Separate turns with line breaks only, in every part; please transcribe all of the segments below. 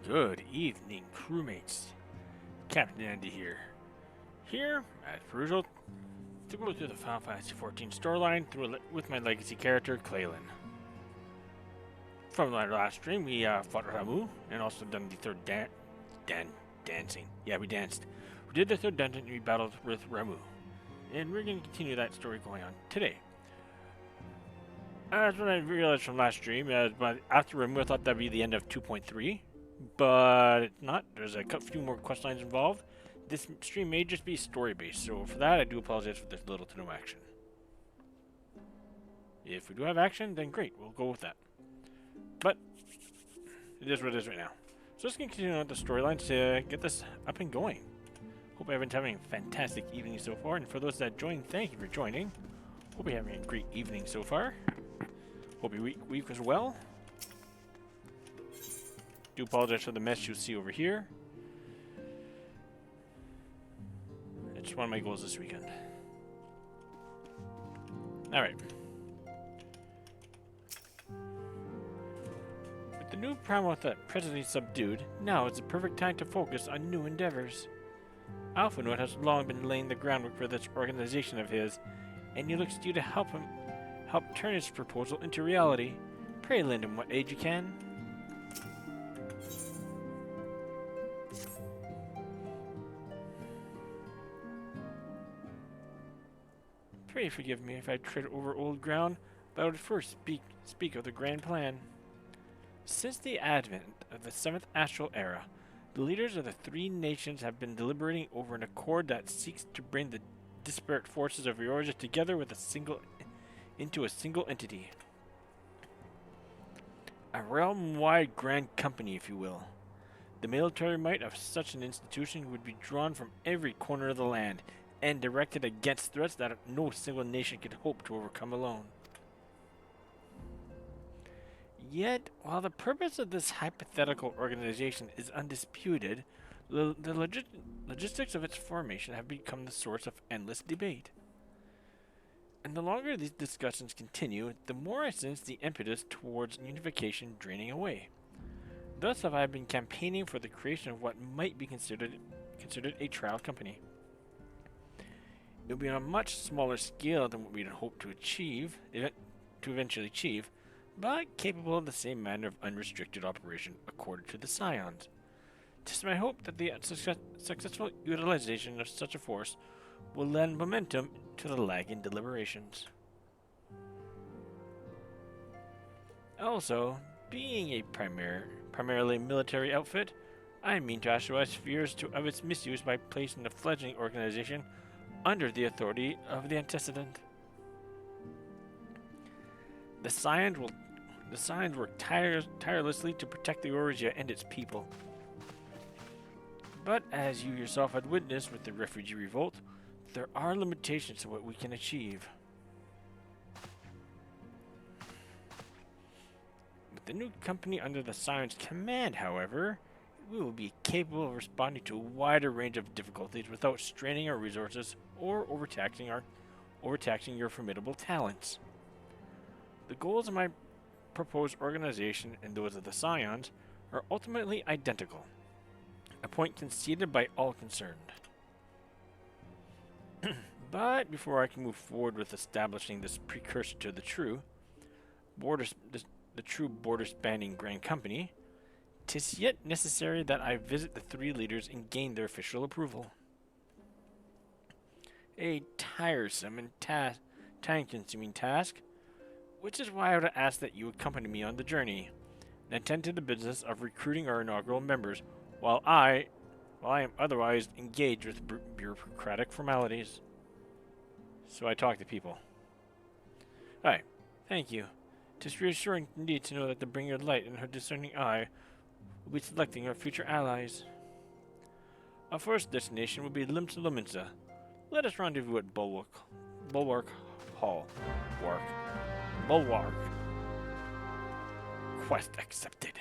Good evening, crewmates. Captain Andy here. Here, as per usual, to go through the Final Fantasy XIV storyline with my legacy character, Claylan. From our last stream, we fought Ramu and also done the third dancing. Yeah, we danced. We did the third dungeon and we battled with Ramu. And we're going to continue that story going on today. As what I realized from last stream, but after Ramu, I thought that'd be the end of 2.3. But it's not. There's a few more quest lines involved. This stream may just be story-based, so for that I do apologize for there's little to no action. If we do have action, then great, we'll go with that. But it is what it is right now. So let's continue on the storyline to get this up and going. Hope everyone's having a fantastic evening so far, and for those that joined, thank you for joining. Hope you're having a great evening so far. Hope your week was well. Do apologize for the mess you'll see over here. It's one of my goals this weekend. Alright. With the new Primal presently subdued, now is the perfect time to focus on new endeavors. Alphanoid has long been laying the groundwork for this organization of his, and he looks to you to help turn his proposal into reality. Pray lend him what aid you can. Pray forgive me if I tread over old ground, but I would first speak of the grand plan. Since the advent of the 7th Astral Era, the leaders of the three nations have been deliberating over an accord that seeks to bring the disparate forces of Eorzea together into a single entity. A realm-wide grand company, if you will. The military might of such an institution would be drawn from every corner of the land, and directed against threats that no single nation could hope to overcome alone. Yet, while the purpose of this hypothetical organization is undisputed, the logistics of its formation have become the source of endless debate. And the longer these discussions continue, the more I sense the impetus towards unification draining away. Thus have I been campaigning for the creation of what might be considered a trial company. It will be on a much smaller scale than what we had hoped to eventually achieve, but capable of the same manner of unrestricted operation accorded to the Scions. 'Tis my hope that the successful utilization of such a force will lend momentum to the lagging deliberations. Also, being a primarily military outfit, I mean to assuage fears of its misuse by placing the fledgling organization under the authority of the antecedent. The Scions work tirelessly to protect the Eorzea and its people. But as you yourself had witnessed with the refugee revolt, there are limitations to what we can achieve. With the new company under the Scions' command, however, we will be capable of responding to a wider range of difficulties without straining our resources or overtaxing your formidable talents. The goals of my proposed organization and those of the Scions are ultimately identical, a point conceded by all concerned. But before I can move forward with establishing this precursor to the true border-spanning grand company, 'tis yet necessary that I visit the three leaders and gain their official approval. A tiresome and time-consuming task, which is why I would ask that you accompany me on the journey and attend to the business of recruiting our inaugural members while I am otherwise engaged with bureaucratic formalities. So I talk to people. Alright, thank you. 'Tis reassuring indeed to know that the Bringer of Light and her discerning eye will be selecting our future allies. Our first destination will be Limsa Lominsa. Let us rendezvous at Bulwark Hall. Bulwark. Quest accepted.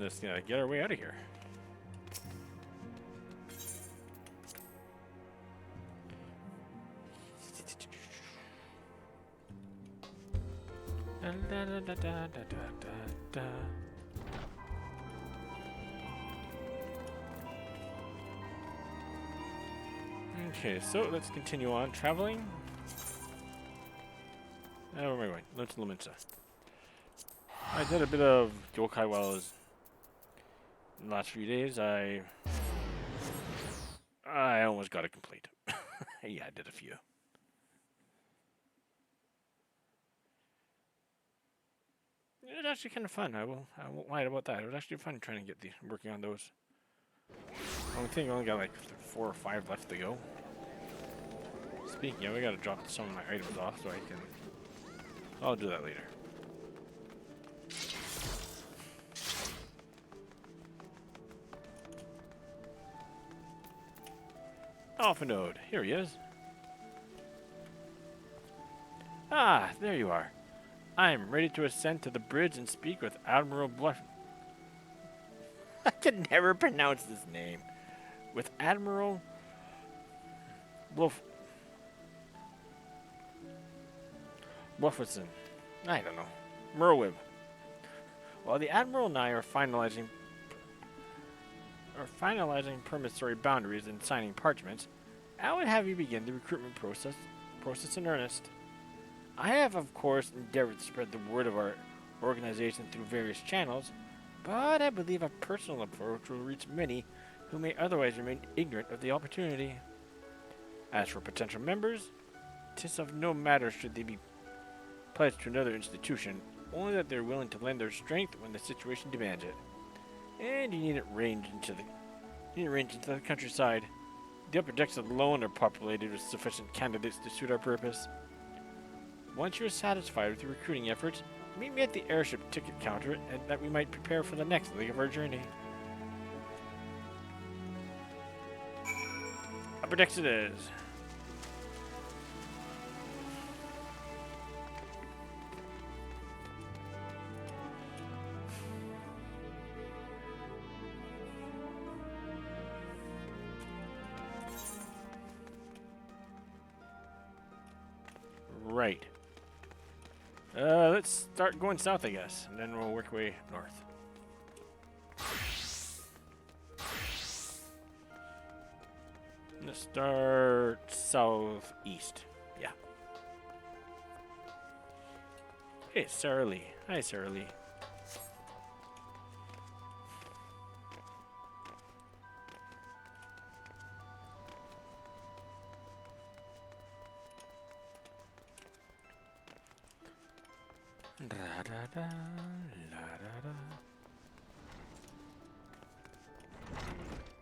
just get our way out of here. Okay, so let's continue on traveling. Where am I going? Luminsa. I did a bit of yokai while I was in the last few days. I almost got it complete. Yeah, I did a few. It was actually kind of fun. I won't lie about that. It was actually fun trying to get working on those. I think I only got like 4 or 5 left to go. Speaking of, we gotta drop some of my items off so I can. I'll do that later. Alpha Node, here he is. Ah, there you are. I am ready to ascend to the bridge and speak with Admiral Bluff. I can never pronounce this name. With Admiral Bluffison. I don't know. Merwib. While the Admiral and I are finalizing permissary boundaries and signing parchments, I would have you begin the recruitment process in earnest. I have, of course, endeavored to spread the word of our organization through various channels, but I believe a personal approach will reach many who may otherwise remain ignorant of the opportunity. As for potential members, 'tis of no matter should they be pledged to another institution, only that they're willing to lend their strength when the situation demands it. And you needn't range into the countryside. The upper decks alone are populated with sufficient candidates to suit our purpose. Once you're satisfied with your recruiting efforts, meet me at the airship ticket counter, and that we might prepare for the next leg of our journey. Upper decks it is. Right. Let's start going south, I guess, and then we'll work our way north. Let's start southeast. Yeah. Hey, Sarah Lee. Hi, Sarah Lee.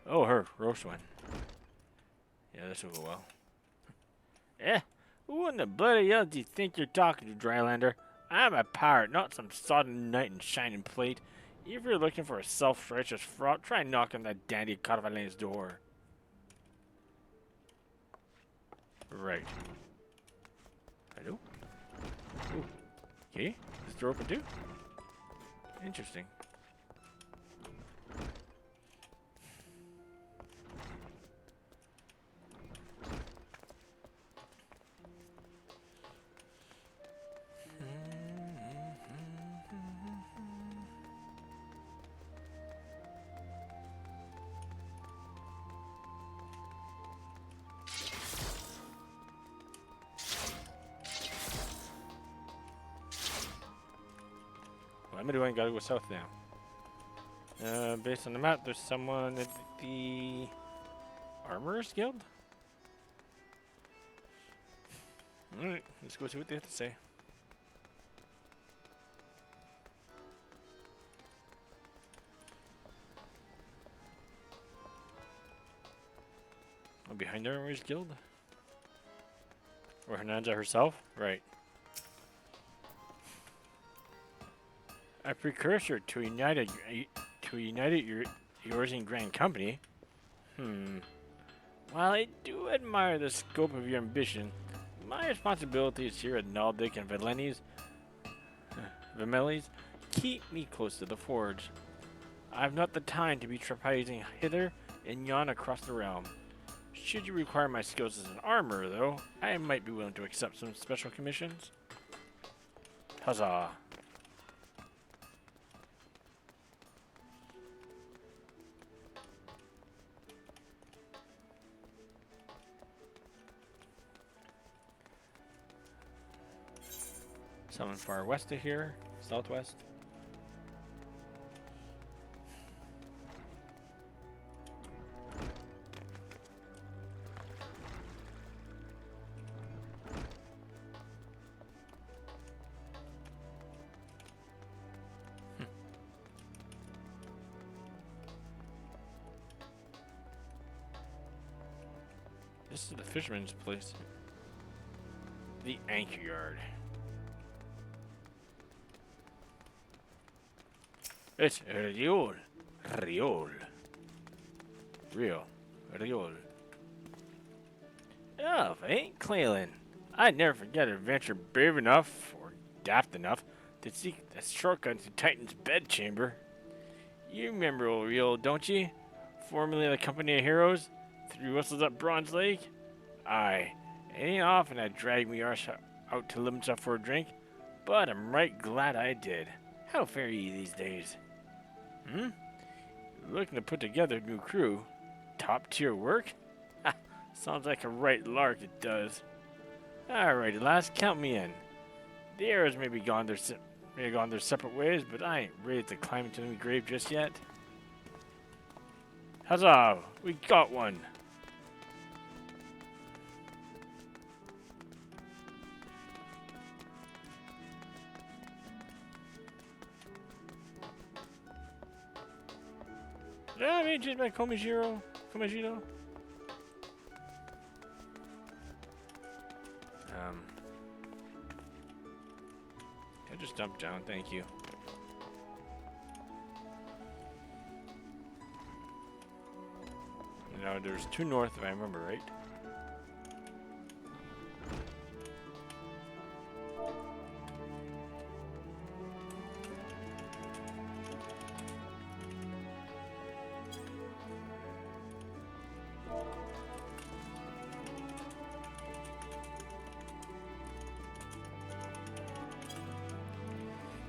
Oh, her roast one. Yeah, this will go well. Who in the bloody hell do you think you're talking to, Drylander? I'm a pirate, not some sodden knight in shining plate. If you're looking for a self-righteous fraud, try knocking that dandy Carvalin's door. Right. Hello? Ooh. Okay, is the door open too? Interesting. I'm gonna gotta go south now. Based on the map, there's someone at the Armorers Guild. Alright, let's go see what they have to say. Oh, behind the Armorers Guild? Or Hernanza herself? Right. A precursor to a united Eorzea Grand Company. While I do admire the scope of your ambition, my responsibilities here at Naldic and Vimelis keep me close to the forge. I have not the time to be trapezing hither and yon across the realm. Should you require my skills as an armorer, though, I might be willing to accept some special commissions. Huzzah! Someone far west of here, southwest. This is the fisherman's place. The anchor yard. It's Riol. Riol. Oh, if I ain't Cleland, I'd never forget an adventure brave enough, or daft enough, to seek the shortcut to Titan's bedchamber. You remember old Riol, don't you? Formerly the Company of Heroes? 3 whistles up Bronze Lake? Aye, it ain't often I drag me arse out to Limsa for a drink, but I'm right glad I did. How fare ye these days? Looking to put together a new crew? Top tier work? Ha! Sounds like a right lark, it does. Alrighty, lass, count me in. The arrows may have gone their separate ways, but I ain't ready to climb into the grave just yet. Huzzah! We got one! Yeah, I mean, just by Komajiro. I just dumped down, thank you. Now there's 2 north, if I remember right.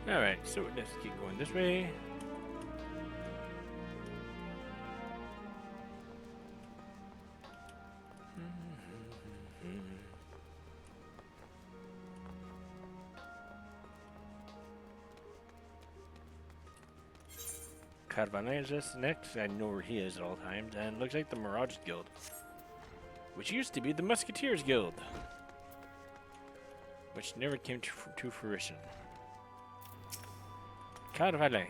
Alright, so let's keep going this way. Carvana is just next. I know where he is at all times, and looks like the Mirage Guild, which used to be the Musketeers Guild, which never came to fruition. Carvalho.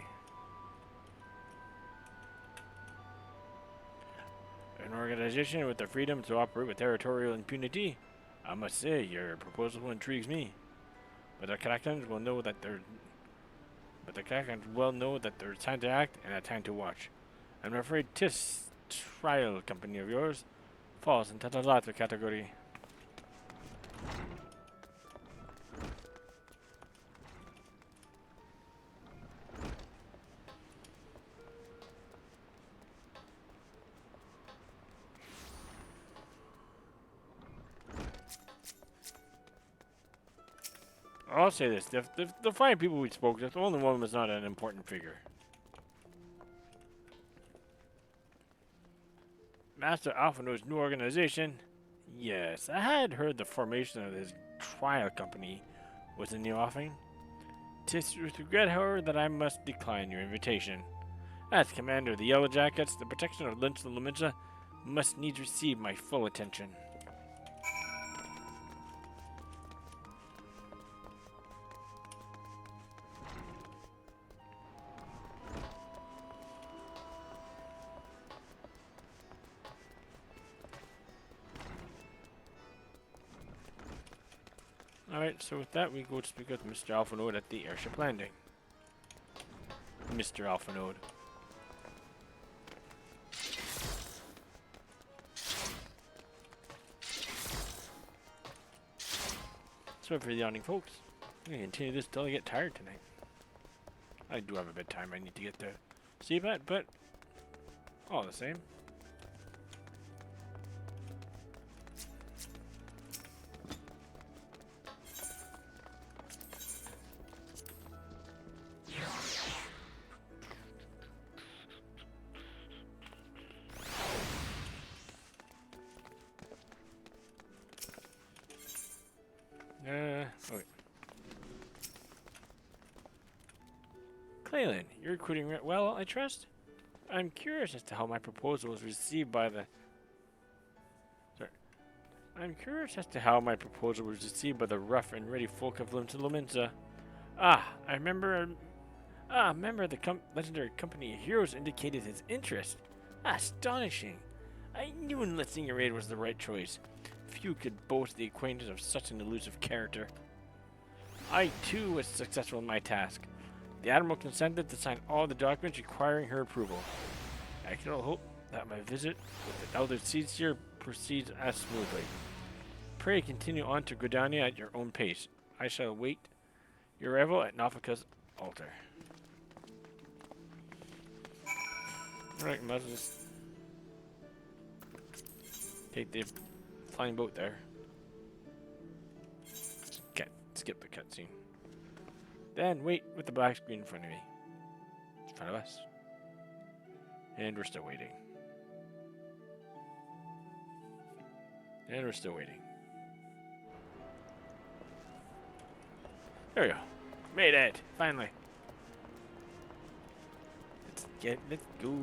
An organization with the freedom to operate with territorial impunity. I must say, your proposal intrigues me. But the Krakens will know that there's time to act and a time to watch. I'm afraid this trial company of yours falls into the latter category. I'll say this, the 5 people we spoke with, only one was not an important figure. Master Alphino's new organization? Yes, I had heard the formation of his trial company was in the offing. 'Tis with regret, however, that I must decline your invitation. As commander of the Yellow Jackets, the protection of Lynch and Luminsa must needs receive my full attention. Alright, so with that, we go to speak with Mr. Alphanode at the airship landing. Mr. Alphanode. So for the yawning folks, I'm going to continue this till I get tired tonight. I do have a bit of time I need to get to See that, but all the same. Okay. Claylan, you're recruiting well, I trust? I'm curious as to how my proposal was received by the... Sorry. I'm curious as to how my proposal was received by the rough and ready folk of Lumensa. I remember... a member of the legendary company of heroes indicated his interest. Astonishing. I knew enlisting your aid was the right choice. Few could boast the acquaintance of such an elusive character. I, too, was successful in my task. The Admiral consented to sign all the documents requiring her approval. I can only hope that my visit with the Elder Seedseer proceeds as smoothly. Pray continue on to Gridania at your own pace. I shall await your arrival at Nafika's altar. Alright, might as well just take the flying boat there. Skip the cutscene. Then wait with the black screen in front of me. In front of us. And we're still waiting. And we're still waiting. There we go. Made it! Finally. Let's go.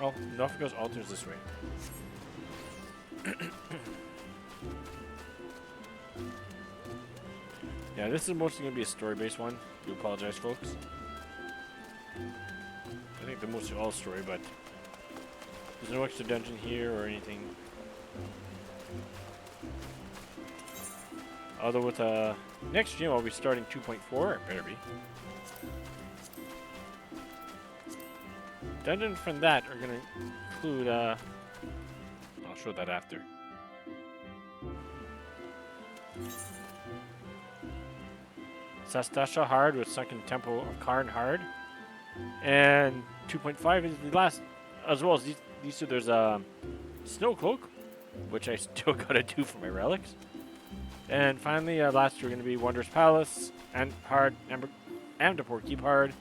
Oh, Nafika's altar is this way. Yeah, this is mostly going to be a story-based one. Do apologize, folks. I think the most all story, but there's no extra dungeon here or anything. Although with next stream I'll be starting 2.4, it better be. Dungeons from that are going to include, I'll show that after. Sastasha Hard with Sunken Temple of Karn Hard. And 2.5 is the last, as well as these two, there's a Snow Cloak, which I still gotta do for my relics. And finally, last two are going to be Wondrous Palace, and Hard, Amdapor Keep Hard,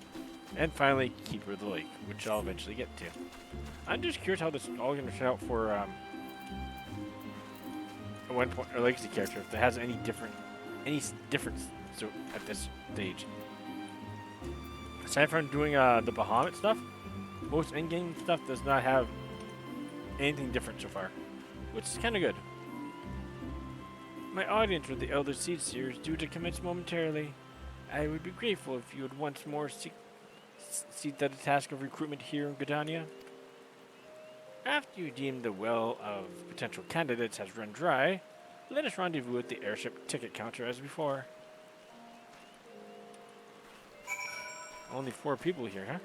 and finally, Keeper of the Lake, which I'll eventually get to. I'm just curious how this is all going to turn out for at one point, a legacy character, if it has any difference so at this stage. Aside from doing the Bahamut stuff, most in-game stuff does not have anything different so far, which is kind of good. My audience with the Elder Seedseer is due to commence momentarily. I would be grateful if you would once more see that the task of recruitment here in Gridania. After you deem the well of potential candidates has run dry, let us rendezvous at the airship ticket counter as before. Only 4 people here, huh?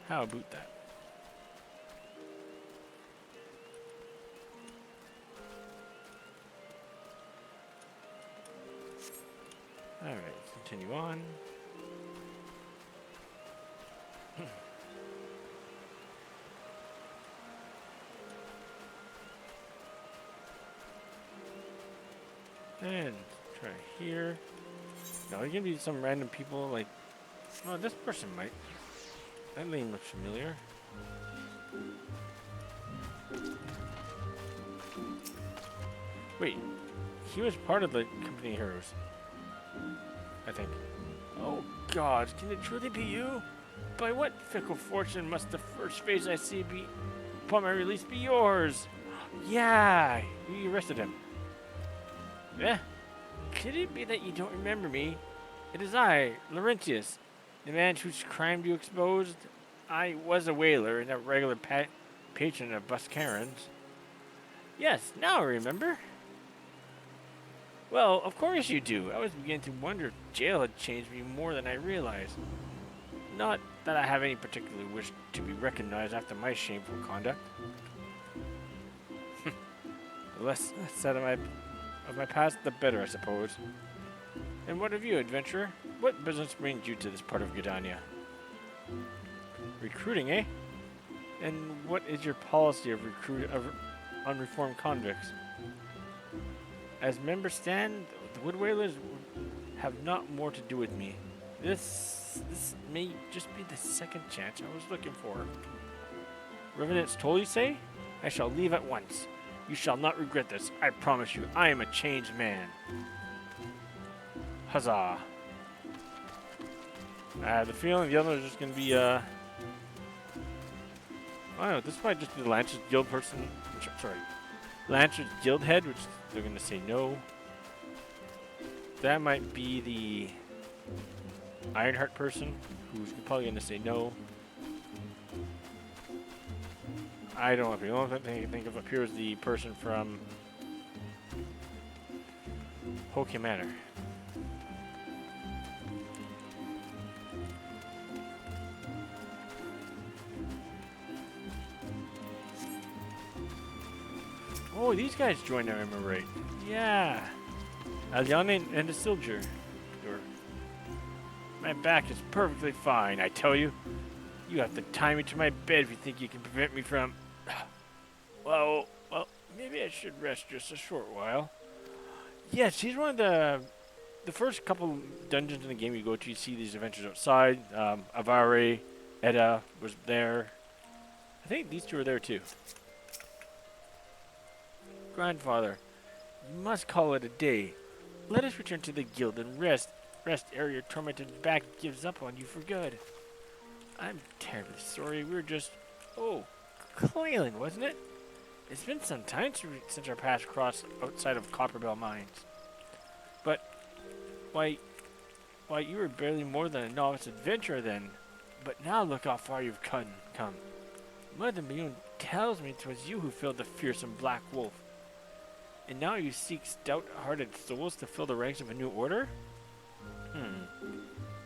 How about that? Alright, continue on. And try here. No, there's gonna be some random people like, oh, this person might. That name looks familiar. Wait, he was part of the company heroes, I think. Oh God, can it truly be you? By what fickle fortune must the first face I see be upon my release be yours? Yeah, you arrested him. Yeah. Could it be that you don't remember me? It is I, Laurentius, the man whose crime you exposed. I was a whaler and a regular patron of Buscaron's. Yes, now I remember. Well, of course you do. I was beginning to wonder if jail had changed me more than I realized. Not that I have any particular wish to be recognized after my shameful conduct. The less said of my past, the better, I suppose. And what of you, adventurer? What business brings you to this part of Gridania? Recruiting, eh? And what is your policy of unreformed convicts? As members stand, the Wood Whalers have not more to do with me. This may just be the second chance I was looking for. Revenant's toll, you say? I shall leave at once. You shall not regret this. I promise you, I am a changed man. Huzzah. I have the feeling the other is just going to be, I don't know, this might just be the Lancer's Guild person. Sorry. Lancer's Guild head, which they're going to say no. That might be the Ironheart person, who's probably going to say no. I don't know. The only thing I can think of up here is the person from Hoke Manor. Oh, these guys joined, I remember right. Yeah. Aliana and the Silger. My back is perfectly fine, I tell you. You have to tie me to my bed if you think you can prevent me from... Well, maybe I should rest just a short while. Yes, he's one of the first couple dungeons in the game you go to. You see these adventures outside. Avare, Edda was there. I think these two are there too. Grandfather, you must call it a day. Let us return to the guild and rest ere your tormented back gives up on you for good. I'm terribly sorry. We were just... Oh, Clayland, wasn't it? It's been some time since our paths crossed outside of Copperbell Mines. But, why, you were barely more than a novice adventurer then. But now look how far you've come. Mother Mayune tells me 'twas you who filled the fearsome Black Wolf. And now you seek stout-hearted souls to fill the ranks of a new order?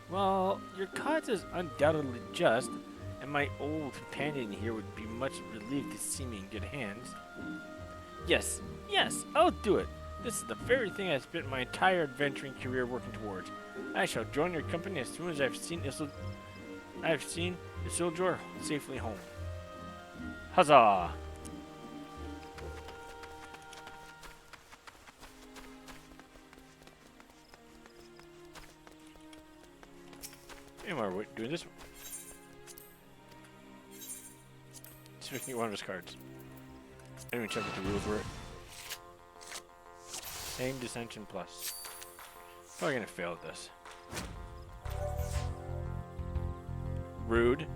Well, your cause is undoubtedly just, and my old companion here would be much relieved to see me in good hands. Yes, I'll do it. This is the very thing I spent my entire adventuring career working towards. I shall join your company as soon as I've seen Isildur safely home. Huzzah! And we're doing this one. Let's just get one of his cards. I didn't even check what the rules were. Same dissension plus. Probably gonna fail at this. Rude.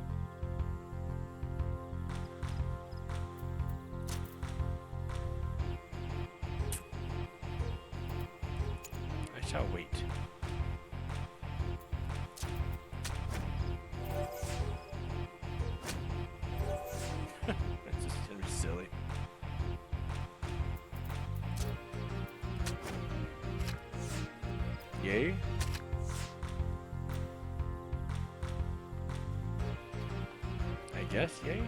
I shall wait. It's just gonna be silly. Yay. I guess, yay.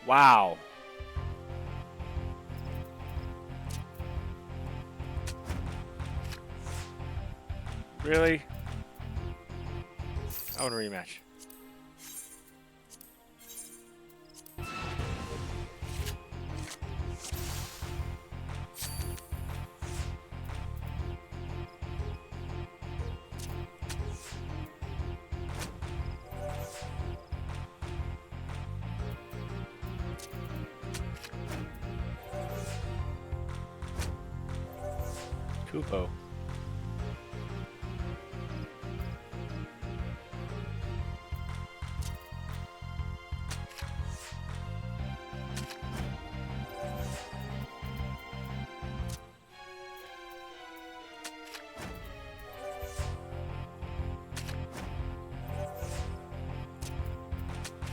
Wow. Really? I want a rematch. Kupo.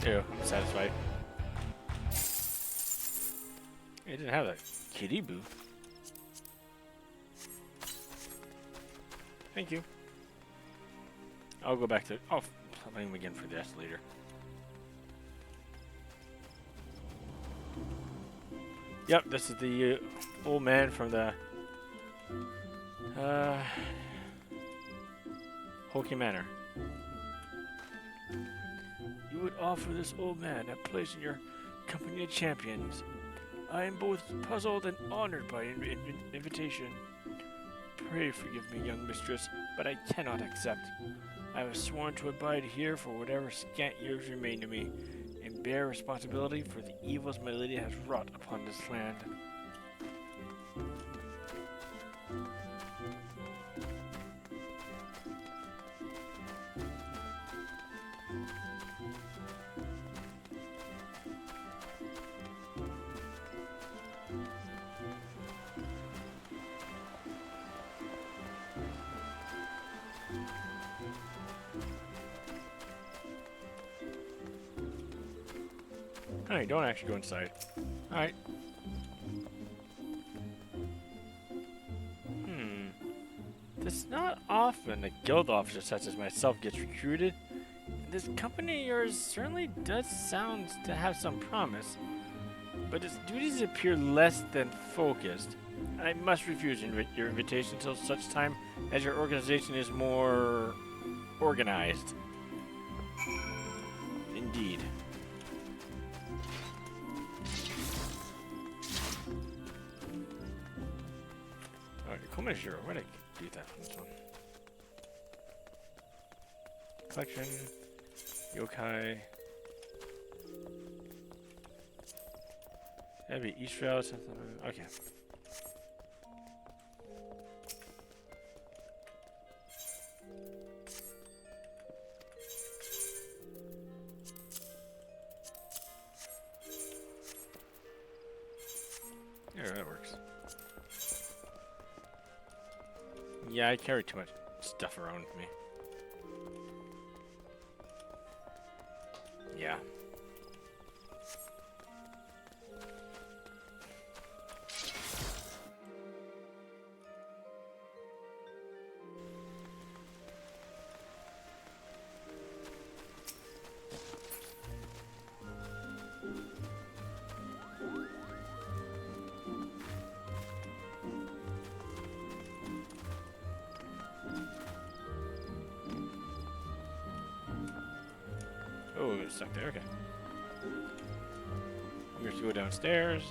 Ew, I'm satisfied. It didn't have that kitty boo. Thank you. I'll go back to. I'll play him again for this later. Yep, this is the old man from the Hoki Manor. You would offer this old man a place in your company of champions. I am both puzzled and honored by your invitation. Pray forgive me, young mistress, but I cannot accept. I have sworn to abide here for whatever scant years remain to me, and bear responsibility for the evils my lady has wrought upon this land. Alright, don't actually go inside. Alright. It's not often a guild officer such as myself gets recruited. This company of yours certainly does sound to have some promise, but its duties appear less than focused. I must refuse your invitation until such time as your organization is more organized. Indeed. Commissioner, where did I do that? This one. Collection. Yokai. That'd be Eorzea or something. Okay. Yeah, that works. Yeah, I carry too much stuff around with me. Yeah. Oh, it's stuck there. Okay. We have to go downstairs.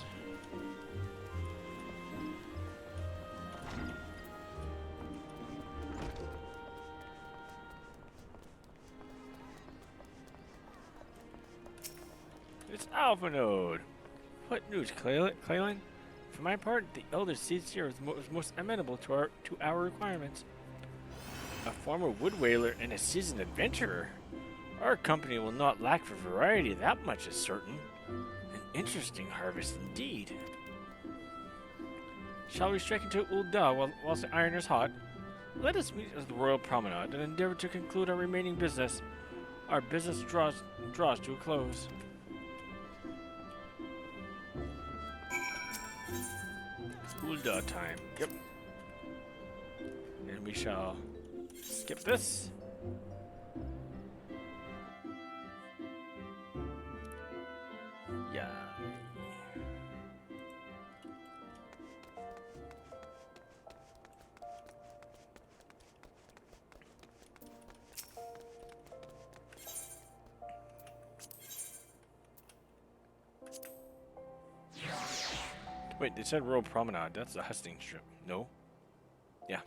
It's Alpha Node. What news, Claylan? For my part, the Elder Seer is most amenable to our requirements. A former wood whaler and a seasoned adventurer. Our company will not lack for variety, that much is certain. An interesting harvest indeed. Shall we strike into Ul'dah whilst the iron is hot? Let us meet at the Royal Promenade and endeavor to conclude our remaining business. Our business draws to a close. Ul'dah time. Yep. And we shall skip this. Yeah. Wait, they said Royal Promenade. That's the Hustings Strip. No? Yeah.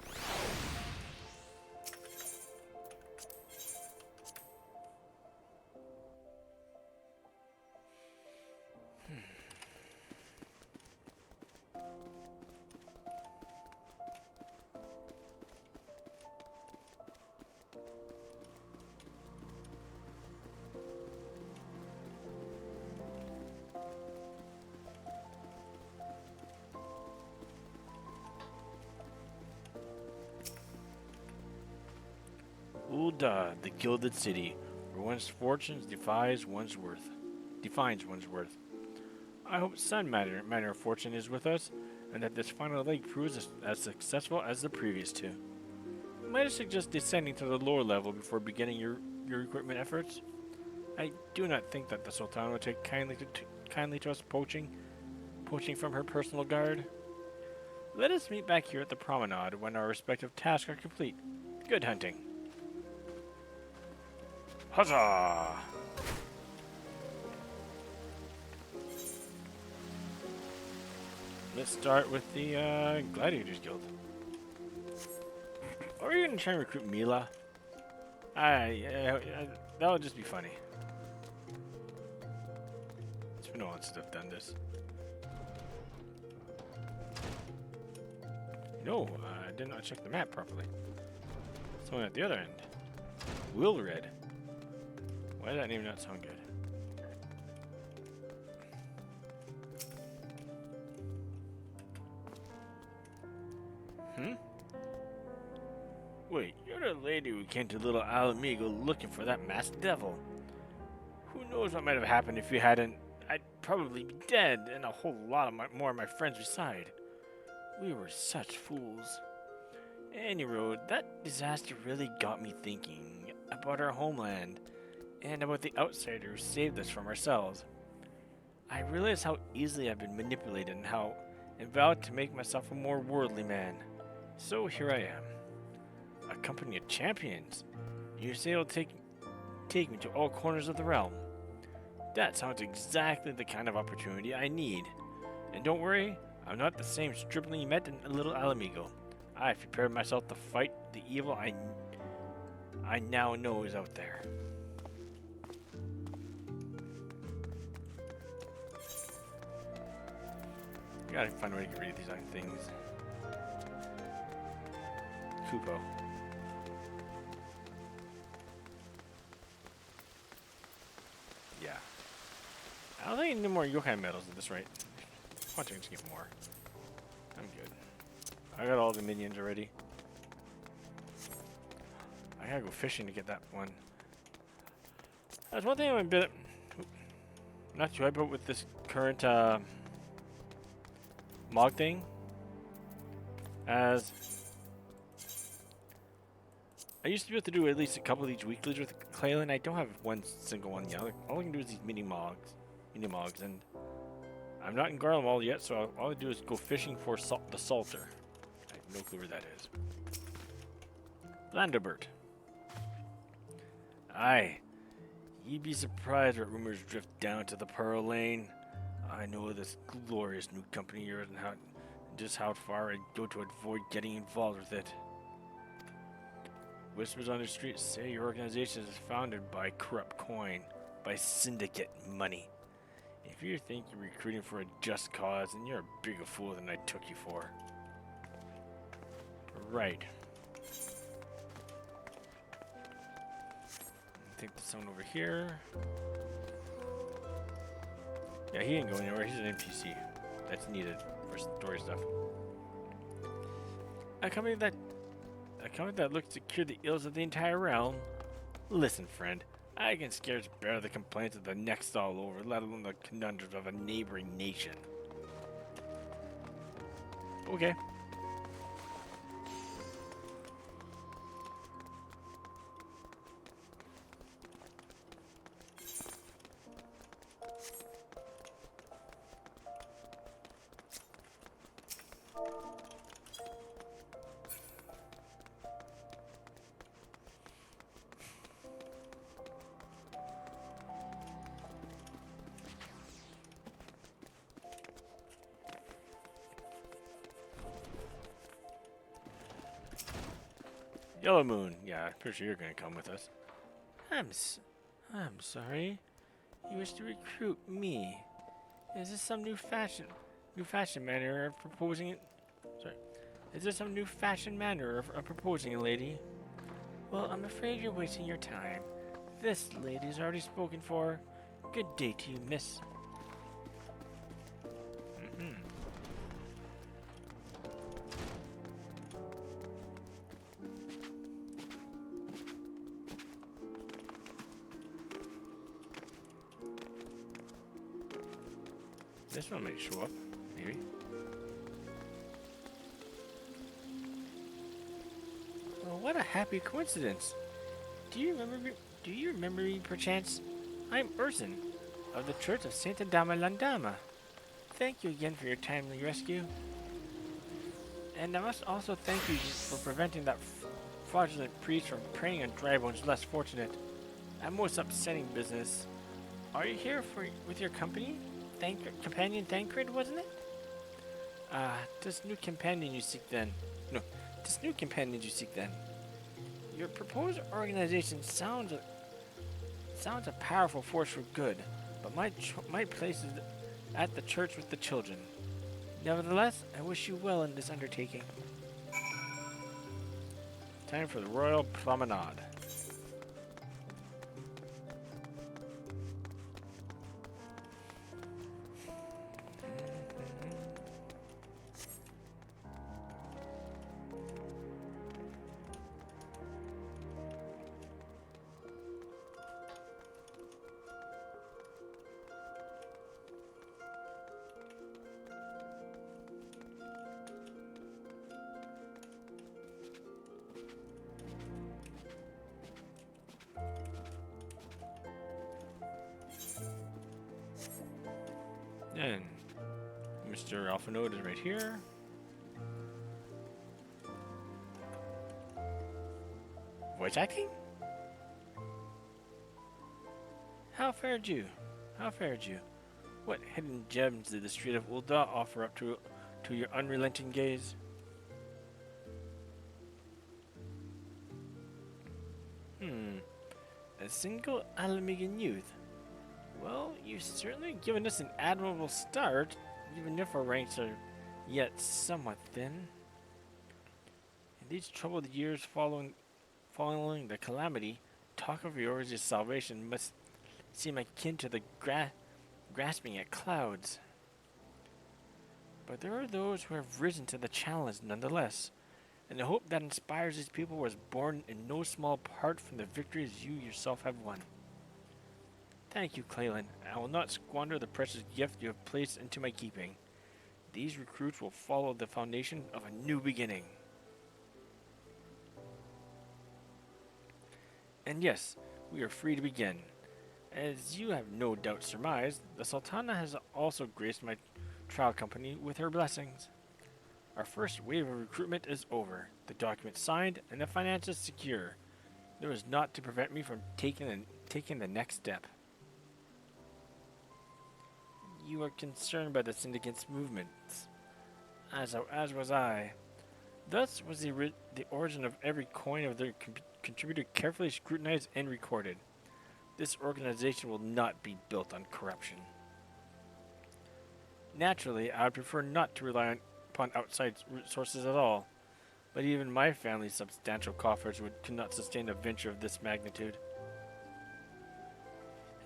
Ul'dah, the Gilded City, where one's fortunes defines one's worth. I hope some manner of fortune is with us, and that this final leg proves as successful as the previous two. Might I suggest descending to the lower level before beginning your recruitment efforts? I do not think that the Sultan will take kindly to us poaching from her personal guard. Let us meet back here at the promenade when our respective tasks are complete. Good hunting. Huzzah! Let's start with the Gladiators Guild. Are you gonna try and recruit Mila? That would just be funny. It's been a while since I've done this. No, I did not check the map properly. Someone at the other end. Wilred. Why does that name not sound good? Wait, you're the lady who came to Little Alamigo looking for that masked devil. Who knows what might have happened if you hadn't? I'd probably be dead, and a whole lot of more of my friends beside. We were such fools. Anyway, that disaster really got me thinking about our homeland, and about the outsider who saved us from ourselves. I realized how easily I've been manipulated and vowed to make myself a more worldly man. So here I am. A company of champions. You say it'll take me to all corners of the realm. That sounds exactly the kind of opportunity I need. And don't worry, I'm not the same stripling you met in Little Alamigo. I've prepared myself to fight the evil I now know is out there. Gotta find a way to get rid of these other things. Kupo. Yeah. I don't think I need more yokai medals at this rate. Why don't I just get more? I'm good. I got all the minions already. I gotta go fishing to get that one. That's one thing I'm a bit not too happy about with this current Mog thing, as I used to be able to do at least a couple of these weeklies with Clayland. I don't have one single one yet. All I can do is these mini mogs, and I'm not in Garlemald yet, so all I do is go fishing for the Salter. I have no clue where that is. Landebert. Aye, you'd be surprised what rumors drift down to the Pearl Lane. I know this glorious new company of yours and just how far I'd go to avoid getting involved with it. Whispers on the street say your organization is founded by corrupt coin, by syndicate money. If you think you're recruiting for a just cause, then you're a bigger fool than I took you for. Right. Take this one over here. Yeah, he ain't going anywhere. He's an NPC. That's needed for story stuff. A company that looks to cure the ills of the entire realm. Listen, friend, I can scarce bear the complaints of the next all over, let alone the conundrums of a neighboring nation. Okay. Yellow Moon. Yeah, I'm pretty sure you're gonna come with us. I'm sorry. You wish to recruit me? Is this some new fashion manner of proposing it? Sorry. Is this some new fashion manner of proposing a lady? Well, I'm afraid you're wasting your time. This lady's already spoken for. Good day to you, miss. This one might show up, maybe. Well, what a happy coincidence. Do you remember me perchance? I'm Urson, of the Church of Santa Dama Landama. Thank you again for your timely rescue. And I must also thank you for preventing that fraudulent priest from preying on dry bones less fortunate. A most upsetting business. Are you here with your company? Companion Thancred, wasn't it? This new companion you seek then. No, this new companion you seek then. Your proposed organization sounds a powerful force for good, but my place is at the church with the children. Nevertheless, I wish you well in this undertaking. Time for the Royal Promenade. And Mr. Alphanode is right here. Voice acting? How fared you? What hidden gems did the street of Ul'dah offer up to your unrelenting gaze? A single Alamigan youth. Well, you've certainly given us an admirable start, even if our ranks are yet somewhat thin. In these troubled years following the calamity, talk of Eorzea's salvation must seem akin to the grasping at clouds. But there are those who have risen to the challenge nonetheless, and the hope that inspires these people was born in no small part from the victories you yourself have won. Thank you, Claylan. I will not squander the precious gift you have placed into my keeping. These recruits will follow the foundation of a new beginning. And yes, we are free to begin. As you have no doubt surmised, the Sultana has also graced my trial company with her blessings. Our first wave of recruitment is over, the documents signed, and the finances secure. There is naught to prevent me from taking the next step. You are concerned by the Syndicate's movements, as was I. Thus was the origin of every coin of their contributor carefully scrutinized and recorded. This organization will not be built on corruption. Naturally, I would prefer not to rely upon outside sources at all, but even my family's substantial coffers could not sustain a venture of this magnitude.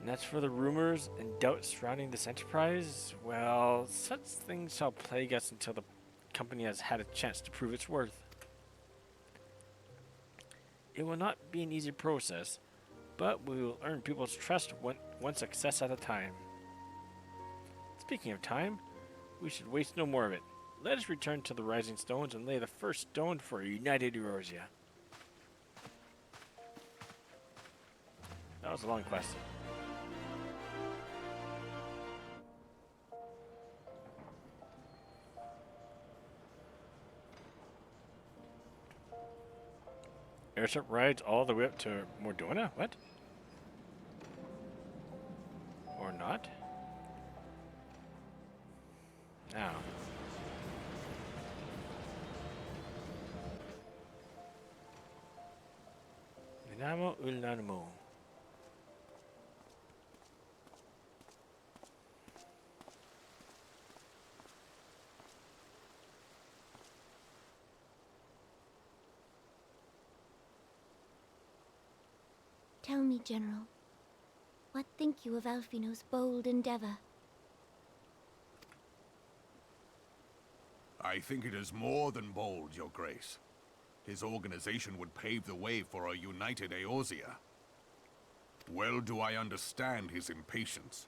And as for the rumors and doubts surrounding this enterprise, well, such things shall plague us until the company has had a chance to prove its worth. It will not be an easy process, but we will earn people's trust one success at a time. Speaking of time, we should waste no more of it. Let us return to the Rising Stones and lay the first stone for a united Eorzea. That was a long quest. Airship rides all the way up to Mordona? What? Or not? Now. Minamo Ulnanmo.
Tell me, General, what think you of Alfino's bold endeavor?
I think it is more than bold, Your Grace. His organization would pave the way for a united Eorzea. Well do I understand his impatience.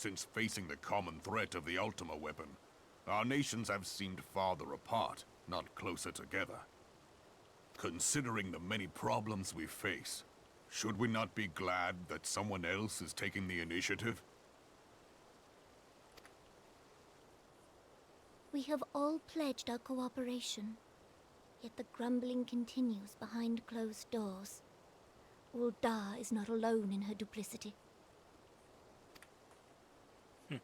Since facing the common threat of the Ultima weapon, our nations have seemed farther apart, not closer together. Considering the many problems we face, should we not be glad that someone else is taking the initiative?
We have all pledged our cooperation, yet the grumbling continues behind closed doors. Ul'dah is not alone in her duplicity.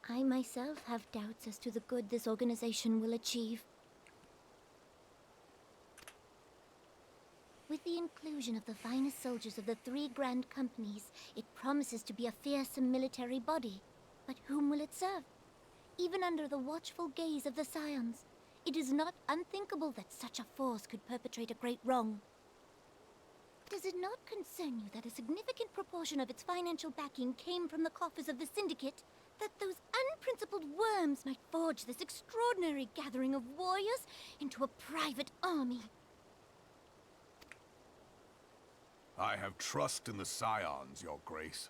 I myself have doubts as to the good this organization will achieve. With the inclusion of the finest soldiers of the 3 grand companies, it promises to be a fearsome military body. But whom will it serve? Even under the watchful gaze of the Scions, it is not unthinkable that such a force could perpetrate a great wrong. Does it not concern you that a significant proportion of its financial backing came from the coffers of the Syndicate? That those unprincipled worms might forge this extraordinary gathering of warriors into a private army?
I have trust in the Scions, Your Grace.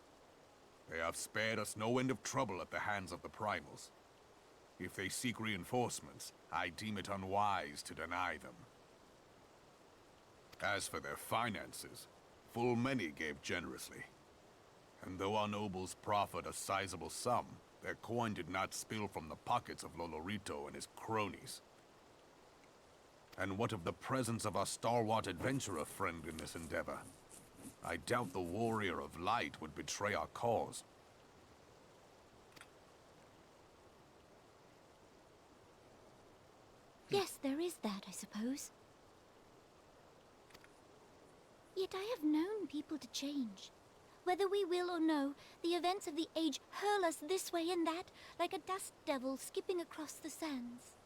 They have spared us no end of trouble at the hands of the Primals. If they seek reinforcements, I deem it unwise to deny them. As for their finances, full many gave generously. And though our nobles proffered a sizable sum, their coin did not spill from the pockets of Lolorito and his cronies. And what of the presence of our stalwart adventurer friend in this endeavor? I doubt the Warrior of Light would betray our cause.
Yes, there is that, I suppose. Yet I have known people to change. Whether we will or no, the events of the age hurl us this way and that, like a dust devil skipping across the sands.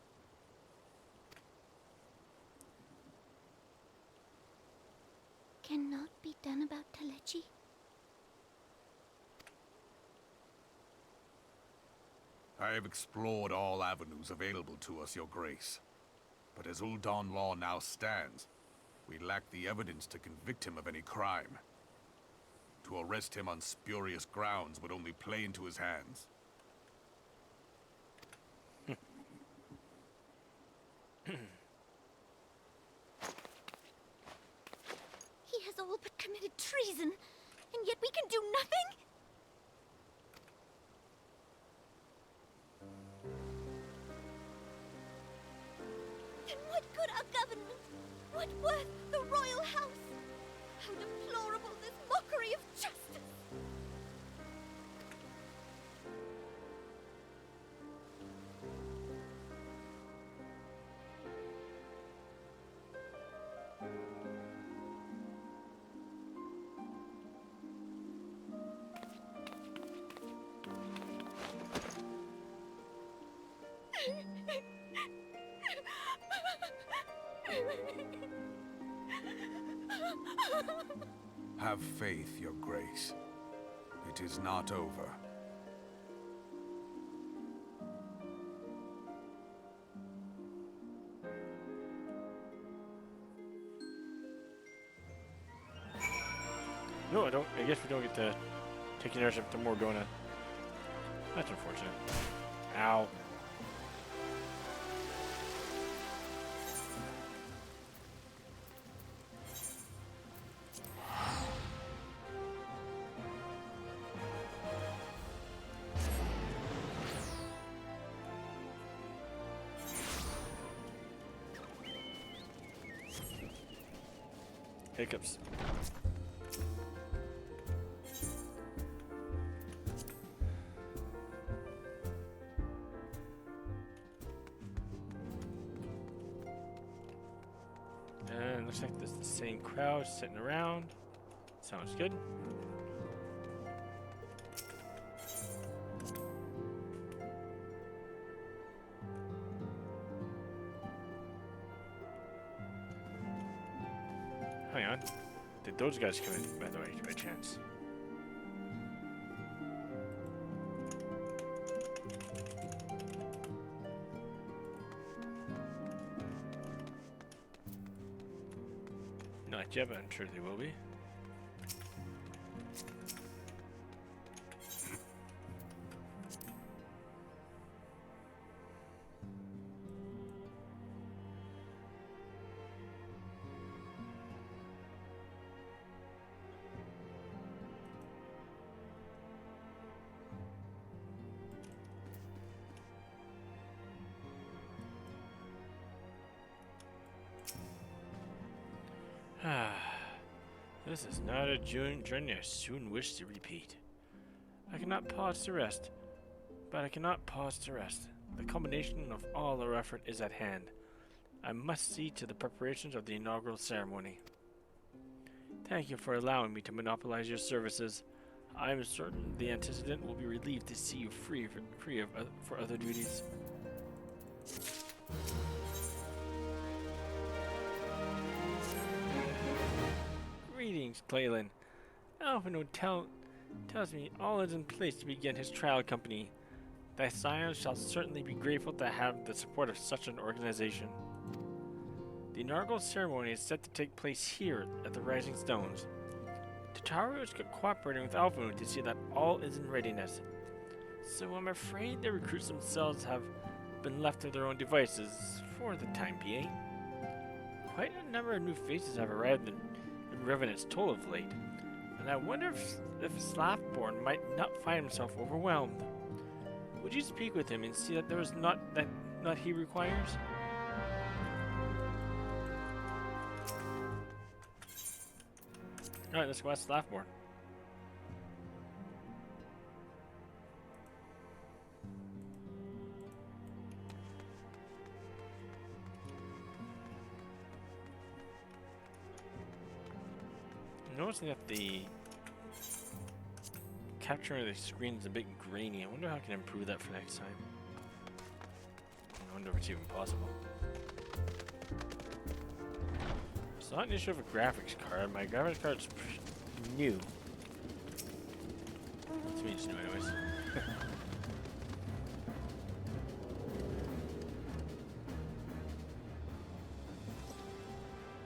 Cannot be done about Telechi?
I have explored all avenues available to us, Your Grace. But as Ul'dah law now stands, we lack the evidence to convict him of any crime. To arrest him on spurious grounds would only play into his hands.
He has all but committed treason, and yet we can do nothing? Then what good our government? What worth the royal house? How deplorable this mockery of justice!
Have faith, Your Grace. It is not over.
No, I don't. I guess we don't get to take ownership to Morgana. That's unfortunate. Ow. Hiccups. And looks like there's the same crowd sitting around. Sounds good. Hang on. Did those guys come in, by the way, by chance? Not yet, but I'm sure they will be. This is not a journey I soon wish to repeat. I cannot pause to rest, but I cannot pause to rest. The culmination of all our effort is at hand. I must see to the preparations of the inaugural ceremony. Thank you for allowing me to monopolize your services. I am certain the antecedent will be relieved to see you free for other duties. Greetings, Claylan. Alphino tells me all is in place to begin his trial company. Thy scions shall certainly be grateful to have the support of such an organization. The inaugural ceremony is set to take place here at the Rising Stones. Tataru is cooperating with Alphino to see that all is in readiness. So I'm afraid the recruits themselves have been left to their own devices for the time being. Quite a number of new faces have arrived in Revenant's Toll of late, and I wonder if Slathborn might not find himself overwhelmed. Would you speak with him and see that there is not he requires? Alright, let's go ask Slathborn. Noticing that the capturing the screen is a bit grainy. I wonder how I can improve that for next time. I wonder if it's even possible. It's not an issue of a graphics card. My graphics card's new. To me, it's new anyways.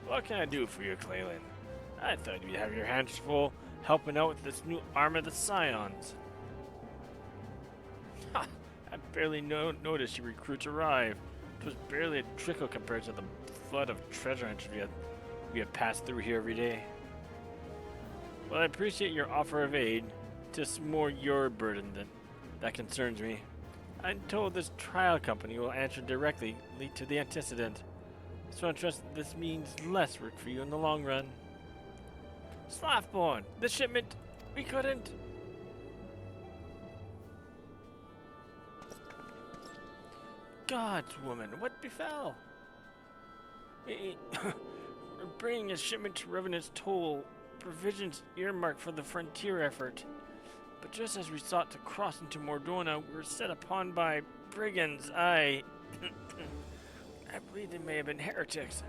What can I do for you, Claylan? I thought you'd have your hands full helping out with this new arm of the Scions. Ha! I barely noticed your recruits arrive. It was barely a trickle compared to the flood of treasure hunters we have passed through here every day. Well, I appreciate your offer of aid. It's more your burden that concerns me. I'm told this trial company will answer directly to the antecedent, so I trust this means less work for you in the long run. Slathborn, the shipment, we couldn't. Gods, woman, what befell? We're bringing a shipment to Revenant's Toll, provisions earmarked for the frontier effort. But just as we sought to cross into Mordona, we were set upon by brigands. I believe they may have been heretics.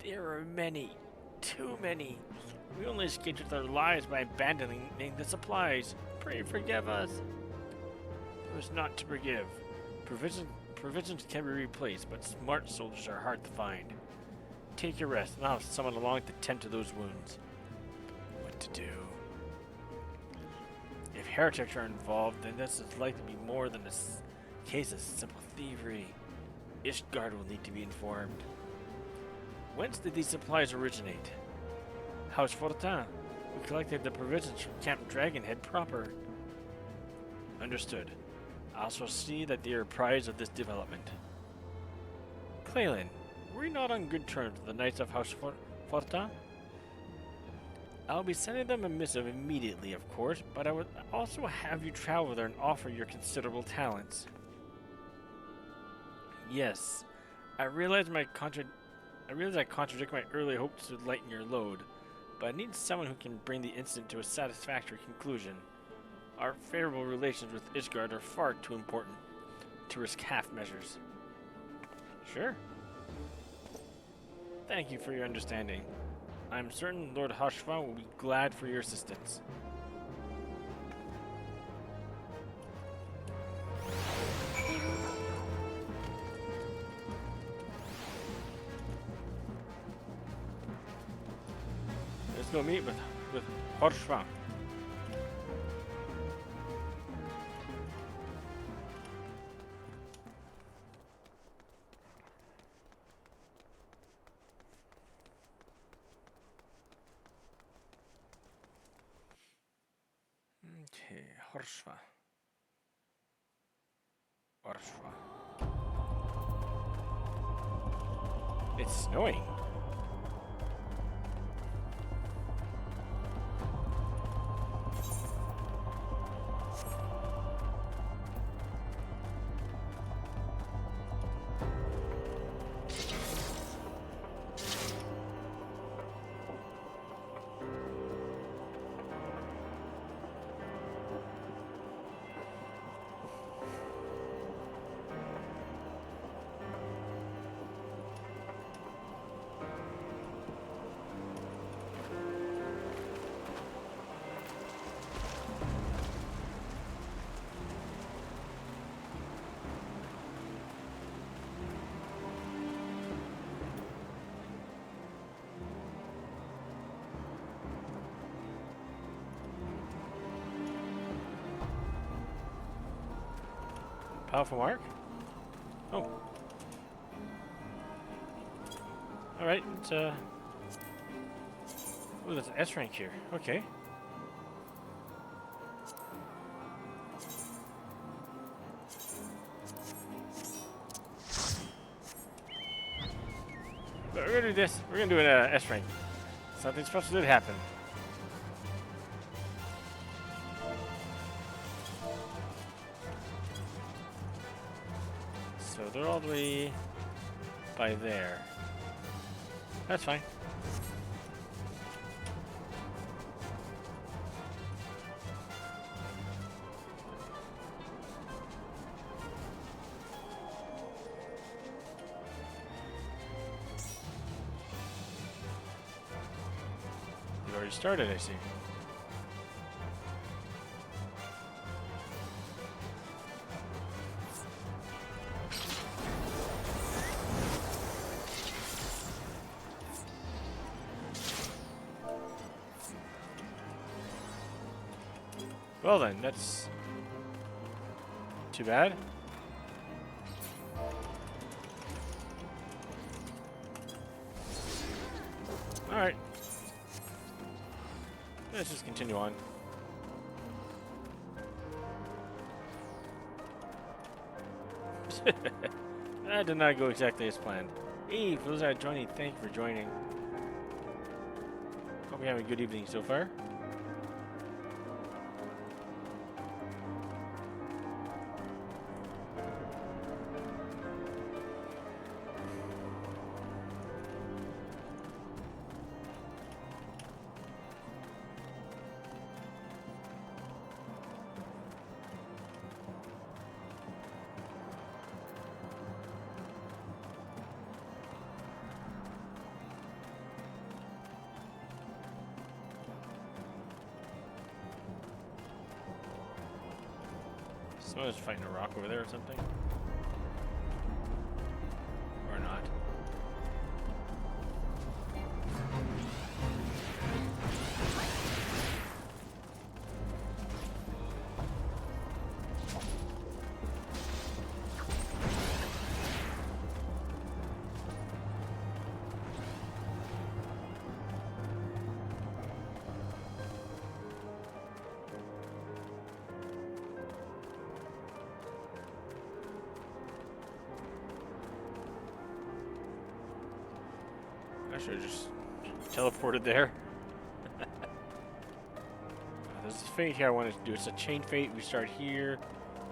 There are many. Too many. We only escaped with our lives by abandoning the supplies. Pray forgive us. It was not to forgive. Provisions can be replaced, but smart soldiers are hard to find. Take your rest, and I'll have someone along to tend to those wounds. What to do? If heretics are involved, then this is likely to be more than a case of simple thievery. Ishgard will need to be informed. Whence did these supplies originate? House Fortin. We collected the provisions from Camp Dragonhead proper. Understood. I also see that they are apprised of this development. Claylan, were we not on good terms with the Knights of House Fortin? I'll be sending them a missive immediately, of course, but I would also have you travel there and offer your considerable talents. Yes, I realize I contradict my early hopes to lighten your load, but I need someone who can bring the incident to a satisfactory conclusion. Our favorable relations with Ishgard are far too important to risk half measures. Sure. Thank you for your understanding. I'm certain Lord Hashvan will be glad for your assistance. Let's go meet with Hashvan. Okay, Horshva. It's snowing. Powerful mark? Oh. Alright, it's oh, there's an S rank here. Okay. But we're gonna do this. We're gonna do an S rank. Something special did happen. So they're all the way by there. That's fine. You already started, I see. Well then, that's too bad. Alright. Let's just continue on. That did not go exactly as planned. Hey, for those that are joining, thank you for joining. Hope you're having a good evening so far. Someone's fighting a rock over there or something. Or not. I should have just teleported there. There's a fate here I wanted to do. It's a chain fate. We start here.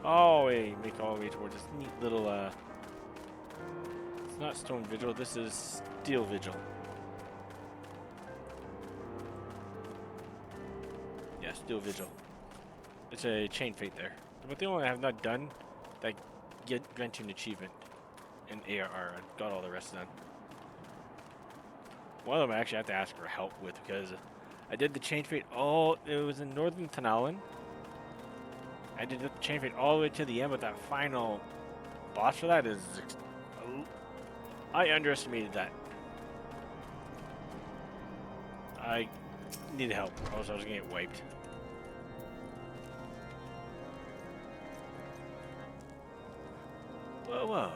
Oh, we make all the way towards this neat little, it's not stone vigil. This is steel vigil. Yeah, steel vigil. It's a chain fate there. But the only one I have not done that grant you an achievement in ARR. I got all the rest done. One of them I actually have to ask for help with because I did the chain fate all. It was in northern Tanalan. I did the chain fate all the way to the end, but that final boss for that is. I underestimated that. I needed help, or else I was gonna get wiped. Whoa, whoa.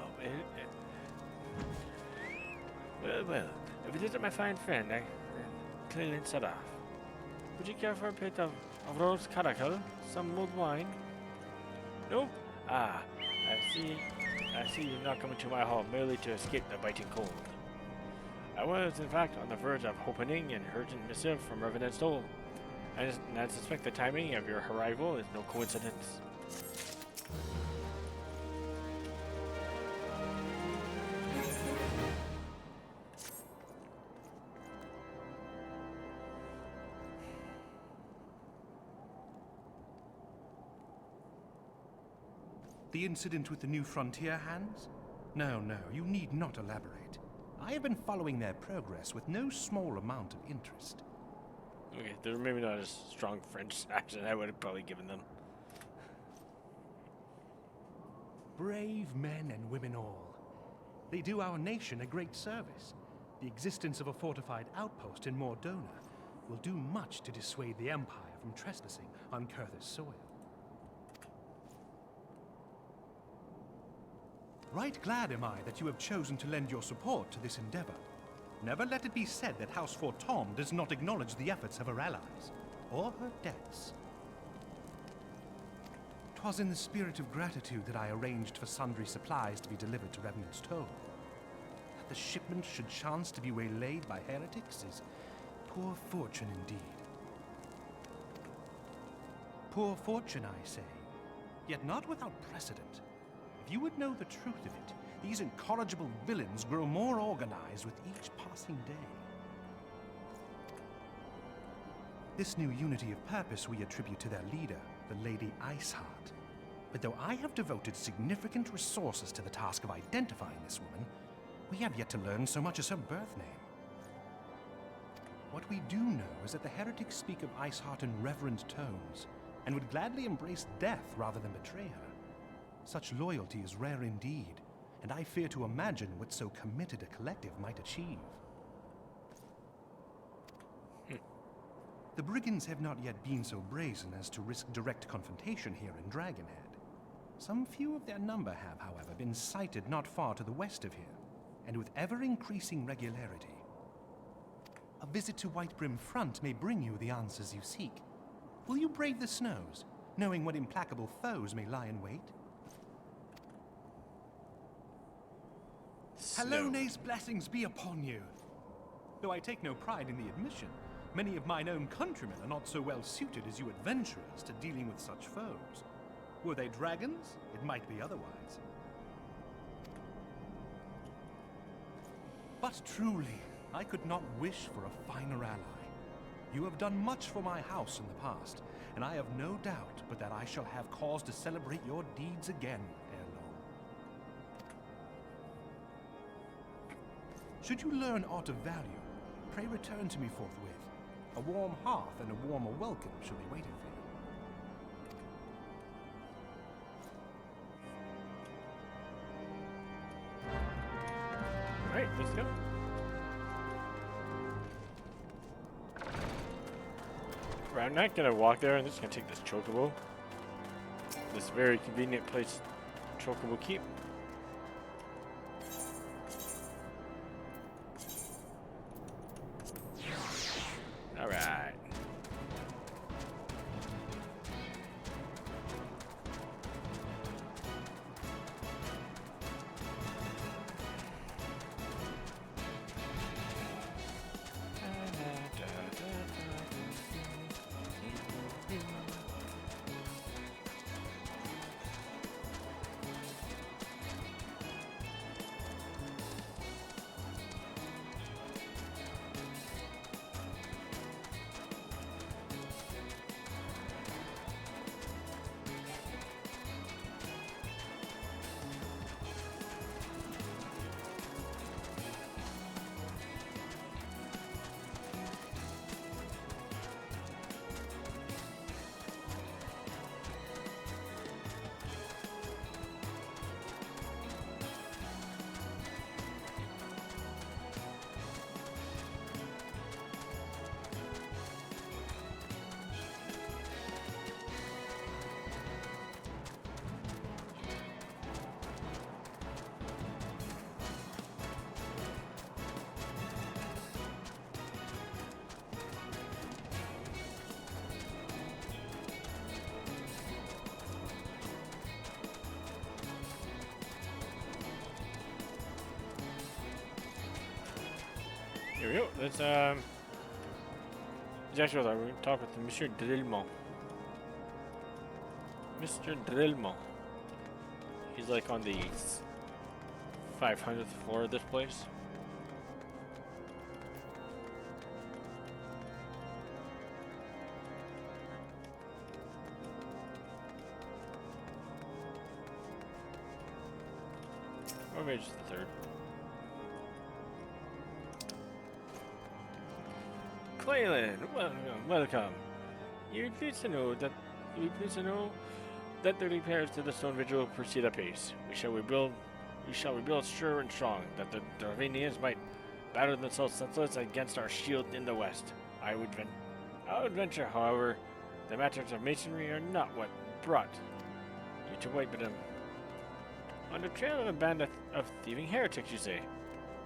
Well. If it isn't my fine friend, I clearly set off. Would you care for a bit of rose caracal? Some mulled wine? No? Ah, I see you've not come into my hall merely to escape the biting cold. I was, in fact, on the verge of opening an urgent missive from Revenant Soul, and I suspect the timing of your arrival is no coincidence.
The incident with the New Frontier hands? No, you need not elaborate. I have been following their progress with no small amount of interest.
Okay, they're maybe not as strong French accent I would have probably given them.
Brave men and women all. They do our nation a great service. The existence of a fortified outpost in Mordona will do much to dissuade the Empire from trespassing on Kurth's soil. Right glad am I that you have chosen to lend your support to this endeavor. Never let it be said that House Fortom does not acknowledge the efforts of her allies, or her debts. 'Twas in the spirit of gratitude that I arranged for sundry supplies to be delivered to Revenant's Toll. That the shipment should chance to be waylaid by heretics is poor fortune indeed. Poor fortune, I say, yet not without precedent. If you would know the truth of it, these incorrigible villains grow more organized with each passing day. This new unity of purpose we attribute to their leader, the Lady Iceheart. But though I have devoted significant resources to the task of identifying this woman, we have yet to learn so much as her birth name. What we do know is that the heretics speak of Iceheart in reverent tones, and would gladly embrace death rather than betray her. Such loyalty is rare indeed, and I fear to imagine what so committed a collective might achieve. The brigands have not yet been so brazen as to risk direct confrontation here in Dragonhead. Some few of their number have, however, been sighted not far to the west of here, and with ever-increasing regularity. A visit to Whitebrim Front may bring you the answers you seek. Will you brave the snows, knowing what implacable foes may lie in wait? Halone's blessings be upon you. Though I take no pride in the admission, many of mine own countrymen are not so well suited as you adventurers to dealing with such foes. Were they dragons, it might be otherwise. But truly, I could not wish for a finer ally. You have done much for my house in the past, and I have no doubt but that I shall have cause to celebrate your deeds again ere long. Should you learn aught of value, pray return to me forthwith. A warm hearth and a warmer welcome shall be waiting for you.
Alright, let's go. Right, I'm not gonna walk there, I'm just gonna take this chocobo. This very convenient place chocobo keep. Alright. Here we go. Let's actually, we're going to talk with Monsieur Drillmont. Mr. Drillmont. He's like on the 500th floor of this place. Or maybe just the third. Clayland, welcome. You pleased to know that the repairs to the stone vigil will proceed apace. We shall rebuild sure and strong, that the Ravanians might batter themselves senseless against our shield in the west. I would venture, however, the matters of masonry are not what brought you to Whitebrim. On the trail of a band of thieving heretics, you say?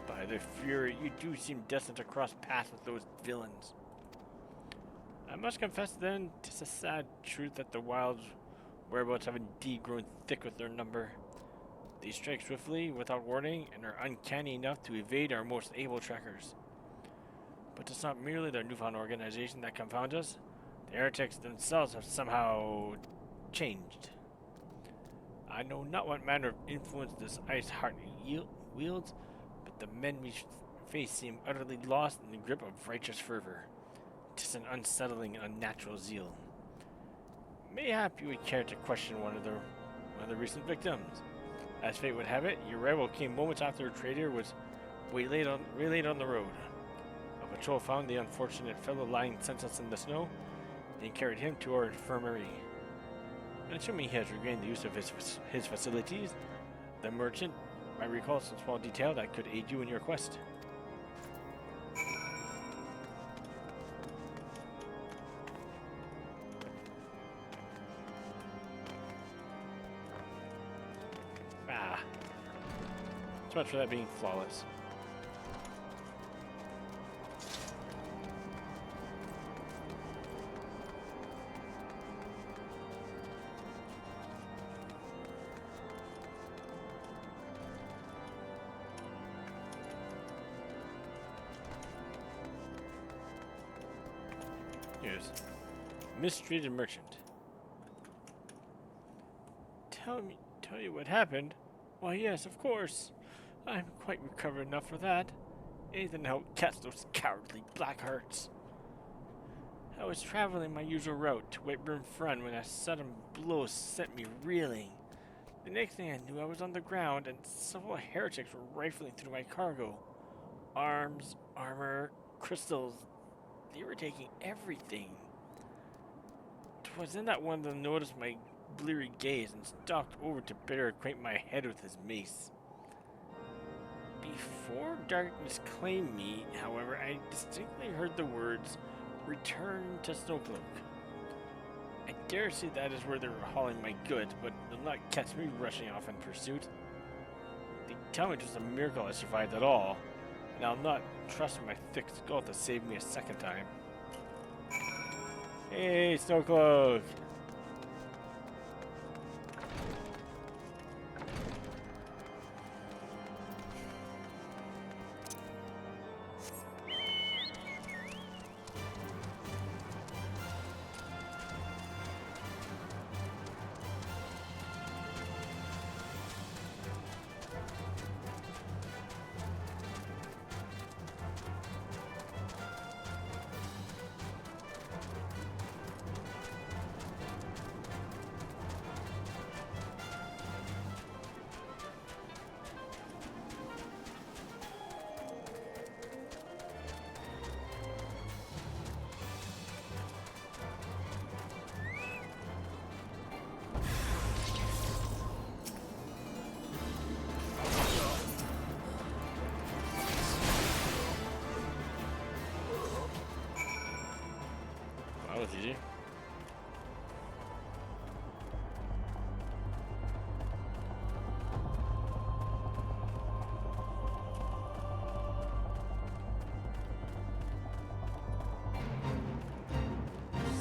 By the fury, you do seem destined to cross paths with those villains. I must confess then, 'tis a sad truth that the wild's whereabouts have indeed grown thick with their number. They strike swiftly, without warning, and are uncanny enough to evade our most able trackers. But it's not merely their newfound organization that confounds us. The heretics themselves have somehow changed. I know not what manner of influence this ice heart wields, but the men we face seem utterly lost in the grip of righteous fervor. 'Tis an unsettling and unnatural zeal. Mayhap you would care to question one of the recent victims. As fate would have it, your rival came moments after a trader was waylaid on the road. A patrol found the unfortunate fellow lying senseless in the snow, and carried him to our infirmary. Assuming he has regained the use of his facilities, the merchant might recall some small detail that could aid you in your quest. So much for that being flawless. Here's mistreated merchant. Tell you what happened? Why, yes, of course. I'm quite recovered enough for that. Anything to help catch those cowardly blackhearts. I was traveling my usual route to Whiteburn Front when a sudden blow sent me reeling. The next thing I knew, I was on the ground, and several heretics were rifling through my cargo. Arms, armor, crystals. They were taking everything. 'Twas then that one of them noticed my bleary gaze and stalked over to better acquaint my head with his mace. Before darkness claimed me, however, I distinctly heard the words, "Return to Snowcloak." I dare say that is where they were hauling my goods, but they'll not catch me rushing off in pursuit. They tell me it was a miracle I survived at all, and I'll not trust my thick skull to save me a second time. Hey, Snowcloak! That was easy.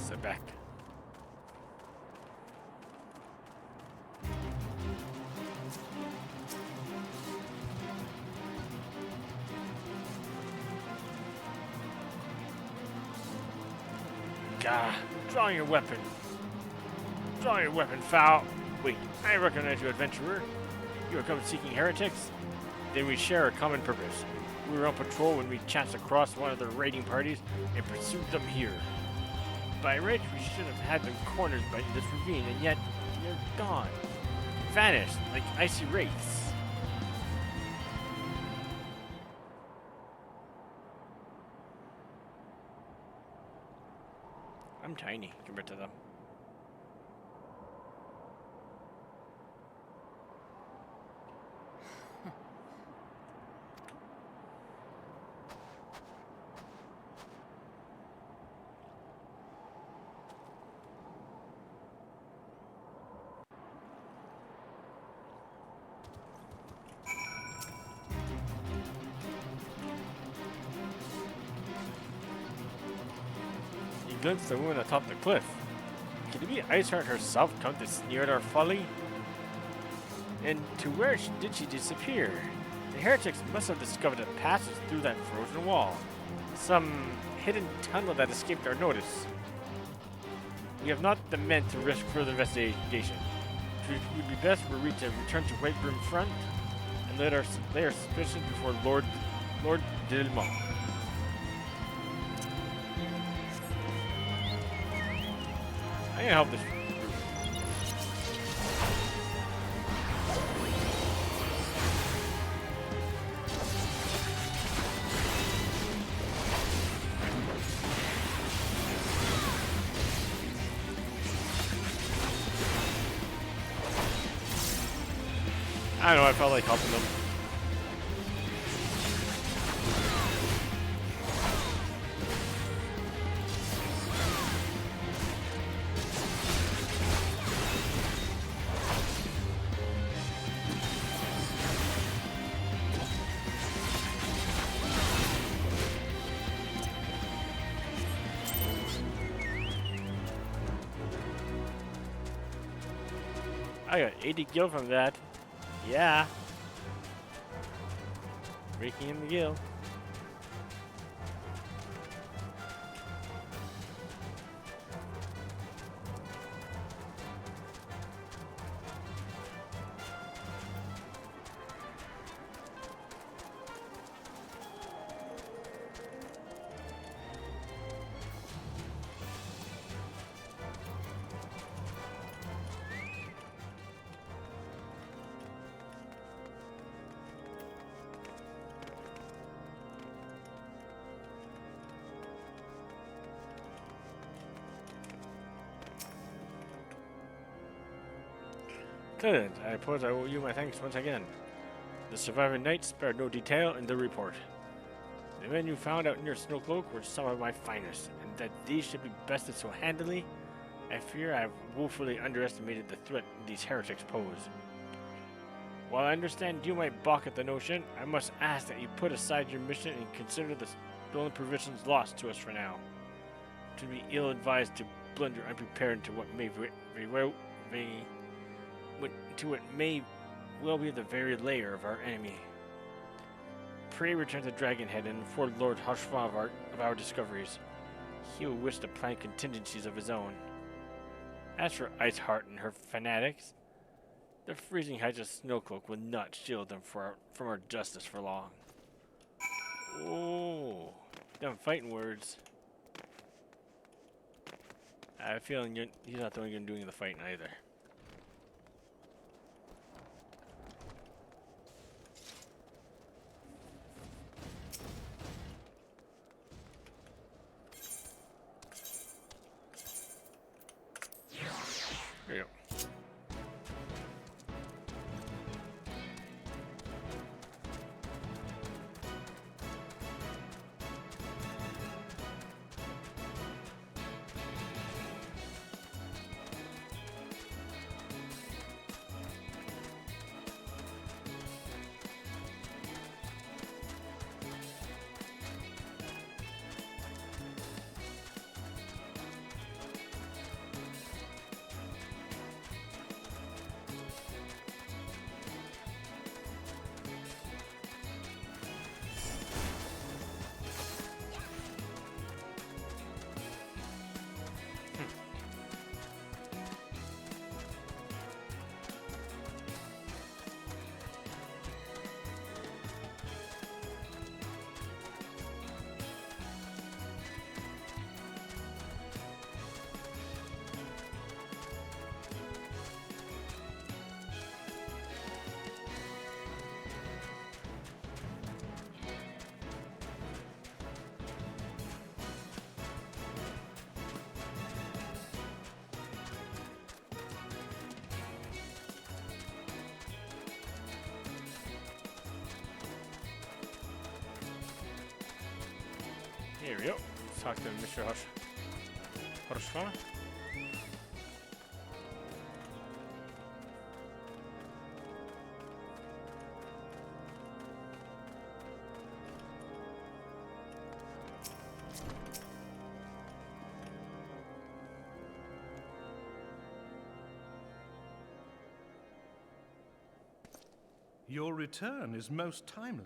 Sit back. Gah, draw your weapon. Draw your weapon, foul. Wait, I recognize you, adventurer. You are come seeking heretics? Then we share a common purpose. We were on patrol when we chanced across one of the raiding parties and pursued them here. By rights, we should have had them cornered by this ravine, and yet they're gone. Vanished like icy wraiths. I'm tiny compared to them. glimpsed the woman atop the cliff. Could it be Iceheart herself come to sneer at our folly? And to where did she disappear? The heretics must have discovered a passage through that frozen wall. Some hidden tunnel that escaped our notice. We have not the men to risk further investigation. It would be best were we to return to White Room Front and lay our suspicions before Lord Dilmont. I'm gonna help this group. I don't know, I felt like helping them. I got 80 gil from that. Yeah. Breaking in the gil. Good. I suppose I owe you my thanks once again. The surviving knights spared no detail in the report. The men you found out near Snowcloak were some of my finest, and that these should be bested so handily, I fear I have woefully underestimated the threat these heretics pose. While I understand you might balk at the notion, I must ask that you put aside your mission and consider the stolen provisions lost to us for now. It would be ill-advised to blunder unprepared into what may well be the very lair of our enemy. Pray return to Dragonhead and inform Lord Hushva of our discoveries. He will wish to plan contingencies of his own. As for Iceheart and her fanatics, the freezing heights of Snowcloak will not shield them from our justice for long. Oh, them fighting words. I have a feeling he's not the only one doing the fighting either. There you go. Here we go. Let's talk to Mr. Hushva.
Your return is most timely.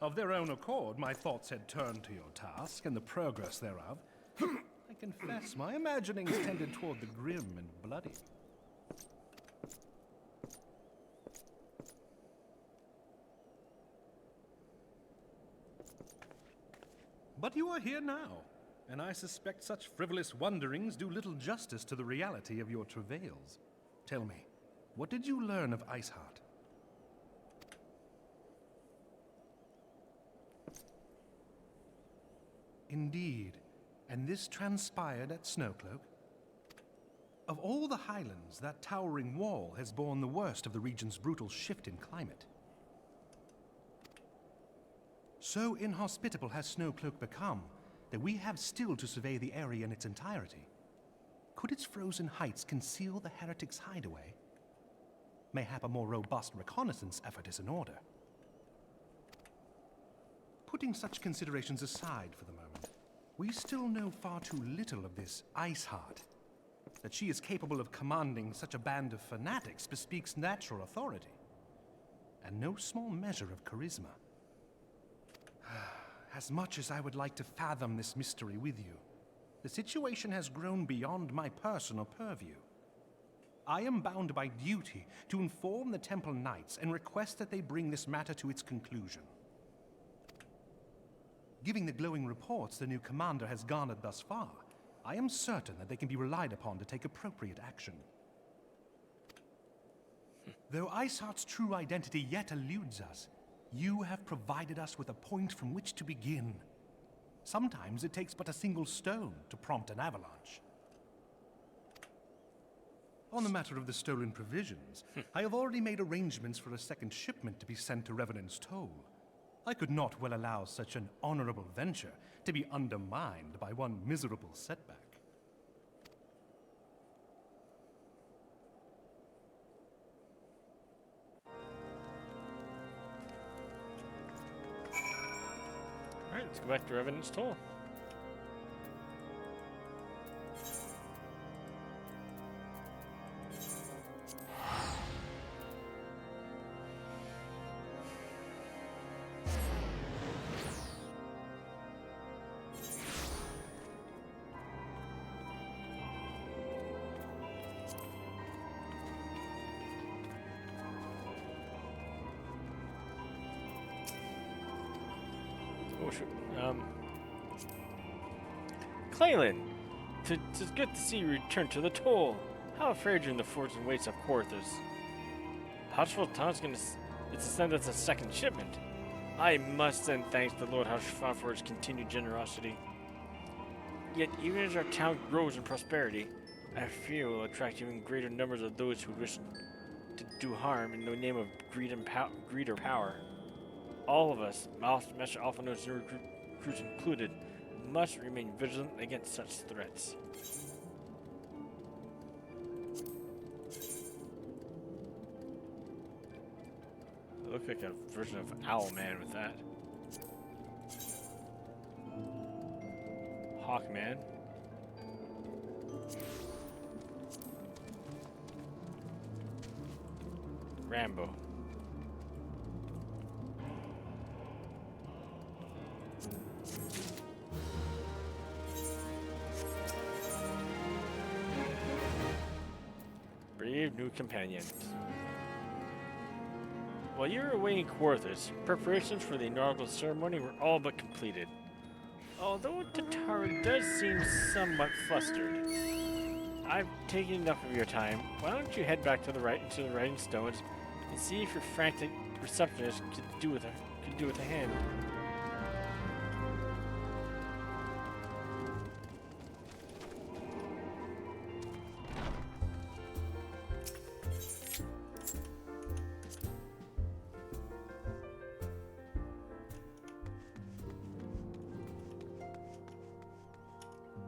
Of their own accord, my thoughts had turned to your task and the progress thereof. I confess, my imaginings tended toward the grim and bloody. But you are here now, and I suspect such frivolous wonderings do little justice to the reality of your travails. Tell me, what did you learn of Iceheart? Indeed, and this transpired at Snowcloak? Of all the highlands, that towering wall has borne the worst of the region's brutal shift in climate. So inhospitable has Snowcloak become that we have still to survey the area in its entirety. Could its frozen heights conceal the heretics' hideaway? Mayhap a more robust reconnaissance effort is in order. Putting such considerations aside for the moment, we still know far too little of this Iceheart. That she is capable of commanding such a band of fanatics bespeaks natural authority, and no small measure of charisma. As much as I would like to fathom this mystery with you, the situation has grown beyond my personal purview. I am bound by duty to inform the Temple Knights and request that they bring this matter to its conclusion. Given the glowing reports the new commander has garnered thus far, I am certain that they can be relied upon to take appropriate action. Though Iceheart's true identity yet eludes us, you have provided us with a point from which to begin. Sometimes it takes but a single stone to prompt an avalanche. On the matter of the stolen provisions, I have already made arrangements for a second shipment to be sent to Revenant's Toll. I could not well allow such an honorable venture to be undermined by one miserable setback.
Alright, let's go back to Revenant's Toll. Oh, shoot. Claylan, it's good to see you return to the Toll. How afraid you're in the frozen wastes of Quarthus. Housefull Town's gonna send us a second shipment. I must send thanks to Lord Housefull for his continued generosity. Yet, even as our town grows in prosperity, I fear it will attract even greater numbers of those who wish to do harm in the name of greed or power. All of us, Master Alphanos and recruits included, must remain vigilant against such threats. Look like a version of Owlman with that. Hawkman. Rambo. Brave new companions. While you were away in Quarthus, preparations for the inaugural ceremony were all but completed. Although Tatara does seem somewhat flustered. I've taken enough of your time. Why don't you head back to the writing stones and see if your frantic receptionist could do with a hand.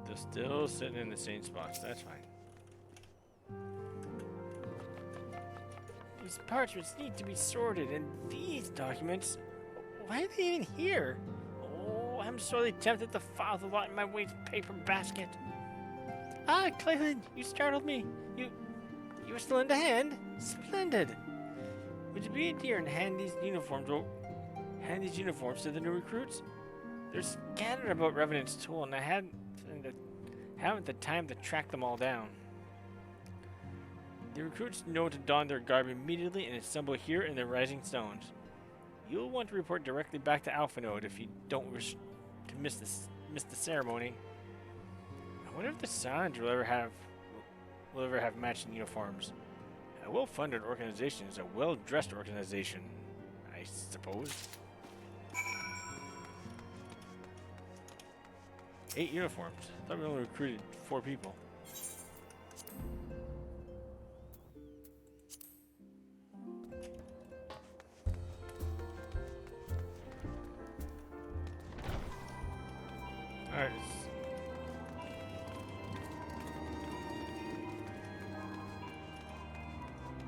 They're still sitting in the same spots. That's fine. These parchments need to be sorted, and these documents, why are they even here? Oh, I'm sorely tempted to file the lot in my waste paper basket. Ah, Clayton, you startled me. You were still in the hand? Splendid. Would you be in here and hand these uniforms to the new recruits? They're scattered about Revenant's Toll, and I haven't the time to track them all down. The recruits know to don their garb immediately and assemble here in the Rising Stones. You'll want to report directly back to Alpha Node if you don't wish to miss the ceremony. I wonder if the Scions will ever have matching uniforms. A well-funded organization is a well-dressed organization, I suppose. 8 uniforms. I thought we only recruited 4 people. Alright.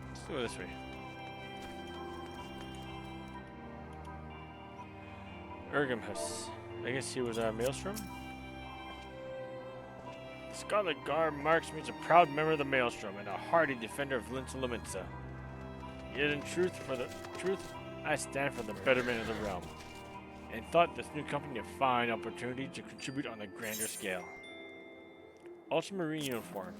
Let's go this way. Ergamhus. I guess he was a Maelstrom? Scarlet Garb marks me as a proud member of the Maelstrom and a hardy defender of Linsa. Yet in truth, I stand for the betterment of the realm, and thought this new company a fine opportunity to contribute on a grander scale. Ultramarine uniform.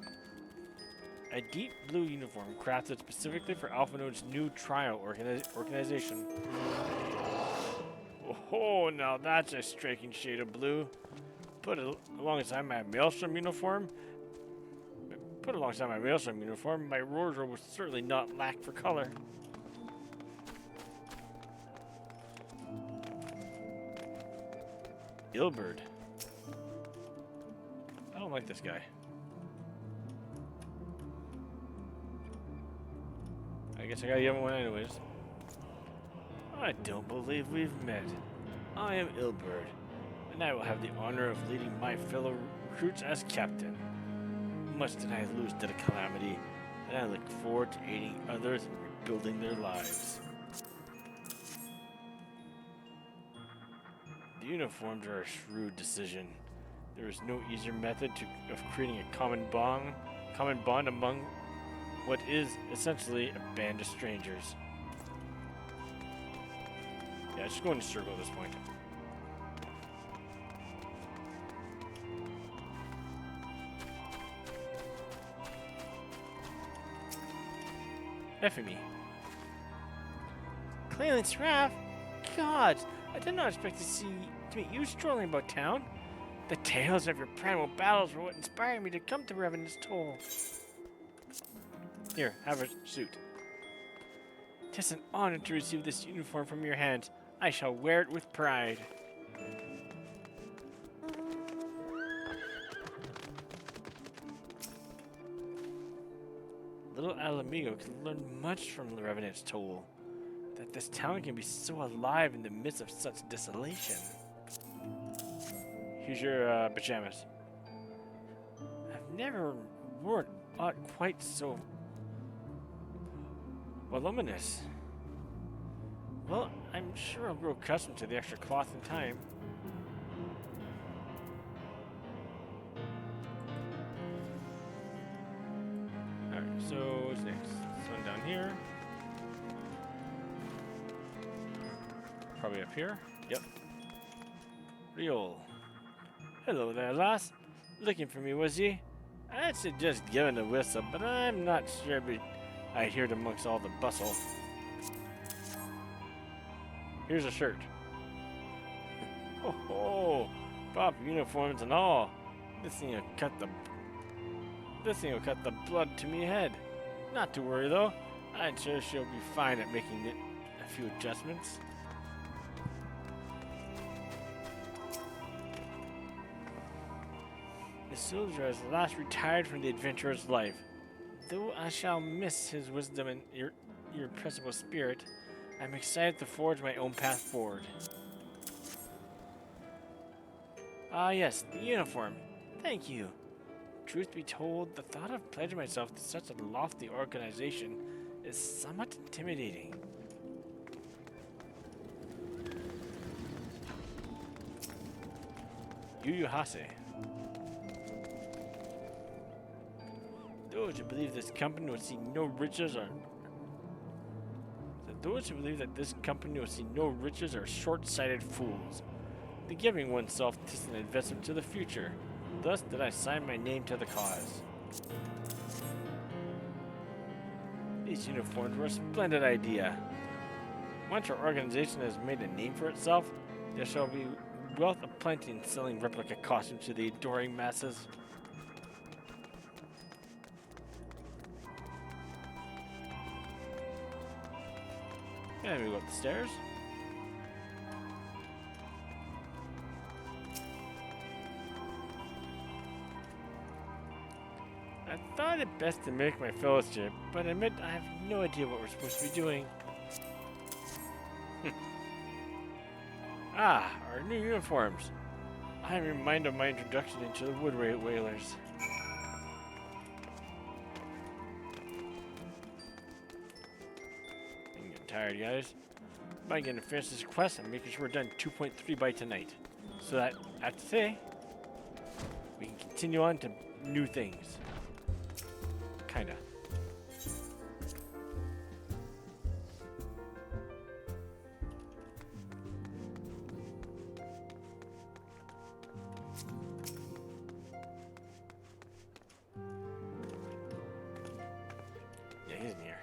A deep blue uniform crafted specifically for Alpha Node's new trial organization. Oh, now that's a striking shade of blue. Put alongside my Maelstrom uniform, my wardrobe will certainly not lack for color. Ilberd. I don't like this guy. I guess I gotta give him one anyways. I don't believe we've met. I am Ilberd, and I will have the honor of leading my fellow recruits as captain. Much did I lose to the calamity, and I look forward to aiding others in rebuilding their lives. The uniforms are a shrewd decision. There is no easier method of creating a common bond among what is essentially a band of strangers. Yeah, just go in a circle at this point. FME. Clarence Raff? God, I did not expect to meet you strolling about town. The tales of your primal battles were what inspired me to come to Revenant's Toll. Here, have a suit. 'Tis an honor to receive this uniform from your hands. I shall wear it with pride. Little Alamigo can learn much from the Revenant's Toll. That this town can be so alive in the midst of such desolation. Here's your pajamas. I've never worn aught quite so voluminous. Well, I'm sure I'll grow accustomed to the extra cloth in time. Alright, so what's next? This one down here. Probably up here. Yep. Riol. Hello there, lass. Looking for me, was ye? I'd suggest giving a whistle, but I'm not sure I'd hear it amongst all the bustle. Here's a shirt. Ho ho! Pop uniforms and all. This thing will cut the blood to me head. Not to worry though. I'm sure she'll be fine at making a few adjustments. The soldier has last retired from the adventurer's life. Though I shall miss his wisdom and irrepressible spirit, I'm excited to forge my own path forward. Ah yes, the uniform. Thank you. Truth be told, the thought of pledging myself to such a lofty organization is somewhat intimidating. Yu Hase. Those who believe this company would see no riches or those who believe that this company will see no riches are short-sighted fools. The giving oneself is an investment to the future. Thus did I sign my name to the cause. These uniforms were a splendid idea. Once our organization has made a name for itself, there shall be wealth aplenty in selling replica costumes to the adoring masses. And we go up the stairs. I thought it best to make my fellowship, but I admit I have no idea what we're supposed to be doing. Ah, our new uniforms. I am reminded of my introduction into the Wood Whalers. I'm getting tired, guys. I'm going to finish this quest and making sure we're done 2.3 by tonight. So that, after today, we can continue on to new things. Kinda. Yeah, he's in here.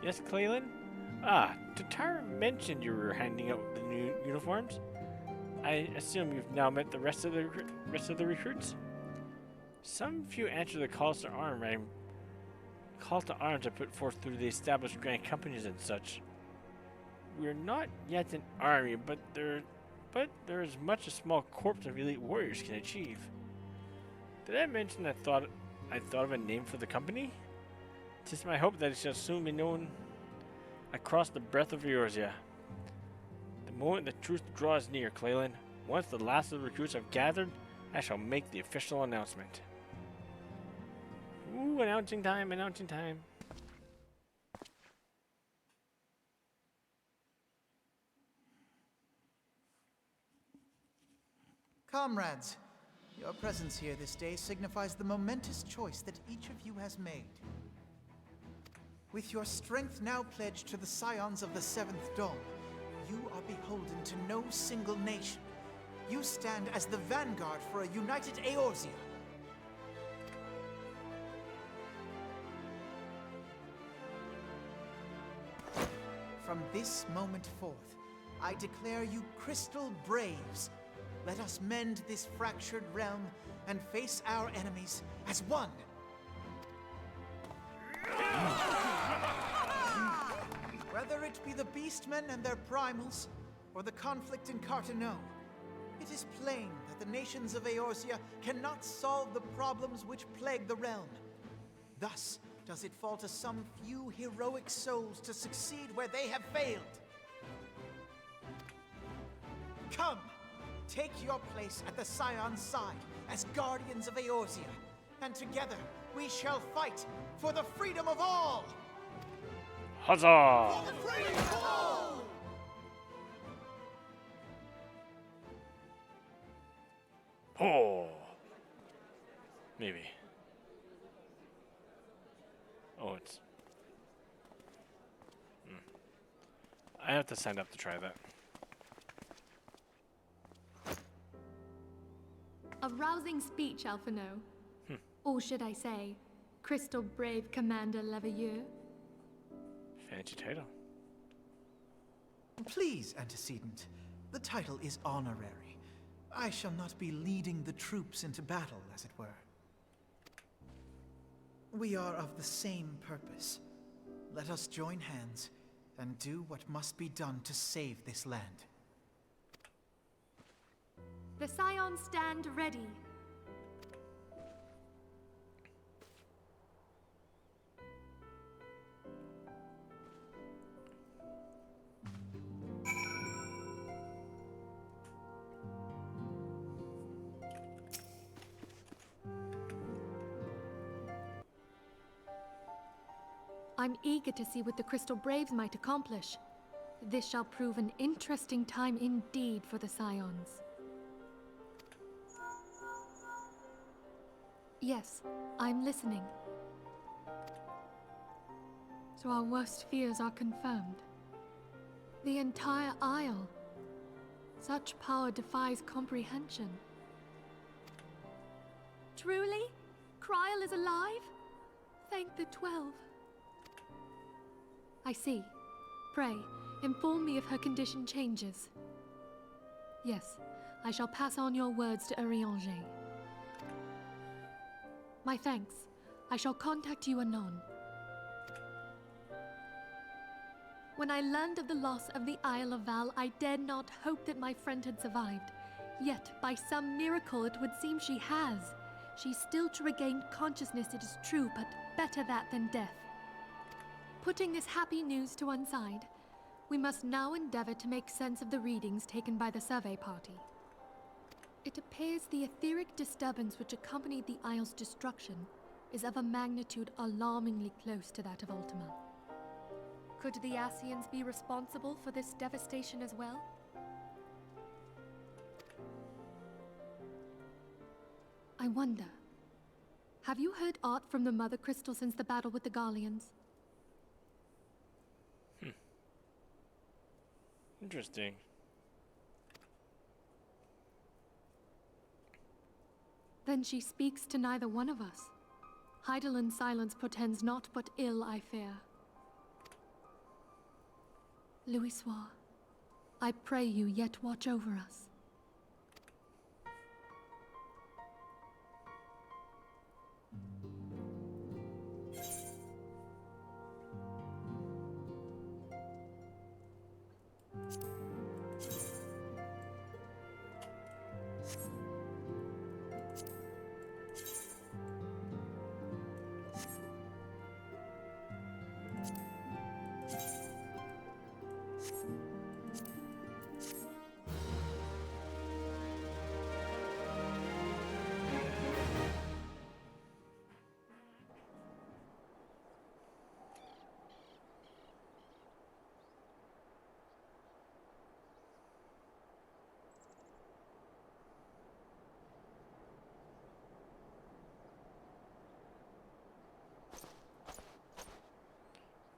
Yes, Cleland? Ah, Tatara mentioned you were handing out the new uniforms. I assume you've now met the rest of the recruits? Some few answer the calls to arms I put forth through the established grand companies and such. We're not yet an army, but there is much a small corps of elite warriors can achieve. Did I mention I thought of a name for the company? 'Tis my hope that it shall soon be known across the breadth of Eorzea. The moment the truth draws near, Cleland, once the last of the recruits have gathered, I shall make the official announcement. Ooh, announcing time, announcing time.
Comrades, your presence here this day signifies the momentous choice that each of you has made. With your strength now pledged to the scions of the Seventh Dawn, you are beholden to no single nation. You stand as the vanguard for a united Eorzea. From this moment forth, I declare you Crystal Braves. Let us mend this fractured realm and face our enemies as one. Whether it be the Beastmen and their primals, or the conflict in Carteneau, it is plain that the nations of Eorzea cannot solve the problems which plague the realm. Thus does it fall to some few heroic souls to succeed where they have failed. Come, take your place at the Scion's side as guardians of Eorzea, and together we shall fight for the freedom of all!
Huzzah!
For the freedom of all!
Oh. Maybe. Oh, it's... I have to sign up to try that.
A rousing speech, Alphino. Or should I say, Crystal Brave Commander Leveilleur?
Fancy title.
Please, Antecedent. The title is honorary. I shall not be leading the troops into battle, as it were. We are of the same purpose. Let us join hands and do what must be done to save this land.
The Scions stand ready. I'm eager to see what the Crystal Braves might accomplish. This shall prove an interesting time indeed for the Scions. Yes, I'm listening. So our worst fears are confirmed. The entire Isle. Such power defies comprehension. Truly? Kryl is alive? Thank the 12. I see. Pray, inform me if her condition changes. Yes, I shall pass on your words to Eorzea. My thanks. I shall contact you anon. When I learned of the loss of the Isle of Val, I dared not hope that my friend had survived. Yet, by some miracle, it would seem she has. She's still to regain consciousness, it is true, but better that than death. Putting this happy news to one side, we must now endeavor to make sense of the readings taken by the survey party. It appears the etheric disturbance which accompanied the Isle's destruction is of a magnitude alarmingly close to that of Ultima. Could the Ascians be responsible for this devastation as well? I wonder, have you heard aught from the Mother Crystal since the battle with the Garleans?
Interesting.
Then she speaks to neither one of us. Heidel's silence portends naught but ill, I fear. Louisoix, I pray you yet watch over us.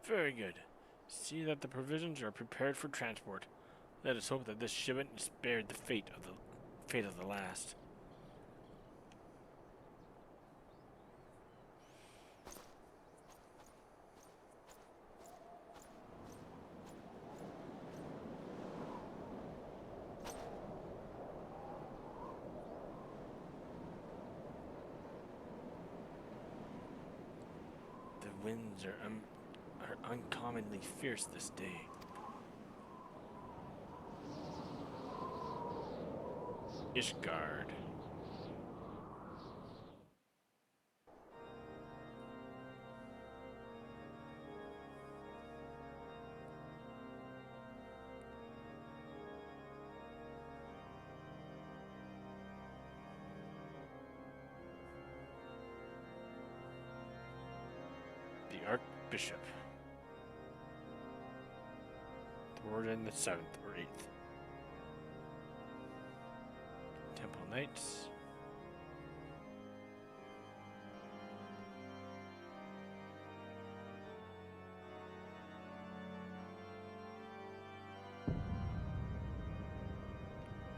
Very good. See that the provisions are prepared for transport. Let us hope that this shipment is spared the fate of the last. The winds are uncommonly fierce this day. Ishgard. The Archbishop. Warden the 7th or 8th. Temple Knights.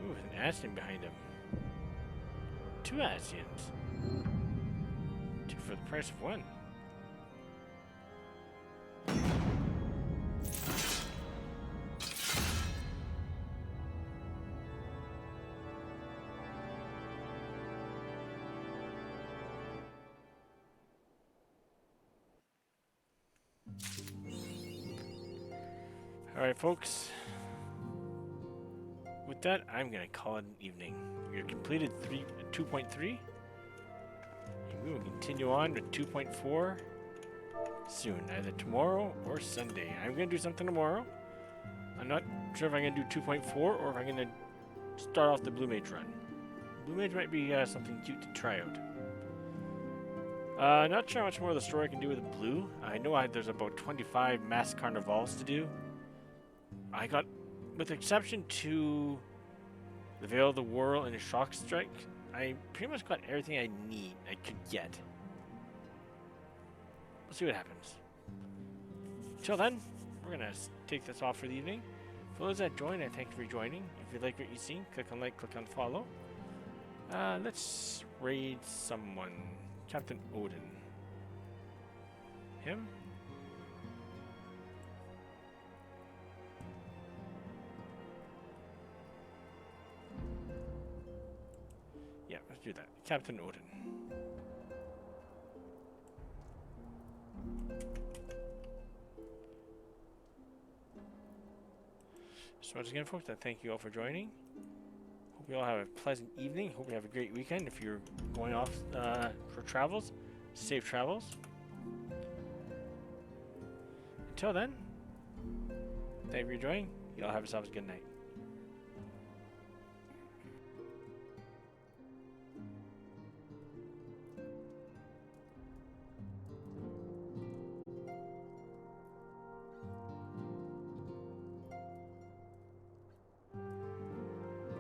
Ooh, an Ascian behind him. 2 Ascians. 2 for the price of 1. Alright, folks. With that, I'm going to call it an evening. We have completed 2.3. And we will continue on with 2.4 soon, either tomorrow or Sunday. I'm going to do something tomorrow. I'm not sure if I'm going to do 2.4 or if I'm going to start off the Blue Mage run. Blue Mage might be something cute to try out. Not sure how much more of the story I can do with Blue. I know there's about 25 mass carnivals to do. I got, with exception to the Veil of the Whirl and the Shock Strike, I pretty much got everything I could get. We'll see what happens. Till then, we're gonna take this off for the evening. For those that joined, I thank you for joining. If you like what you see, click on like, click on follow. Let's raid someone. Captain Odin. Him? Yeah, let's do that. Captain Odin. So once again, folks, I thank you all for joining. Hope you all have a pleasant evening. Hope you have a great weekend. If you're going off for travels, safe travels. Until then, thank you for joining. You all have yourselves a good night.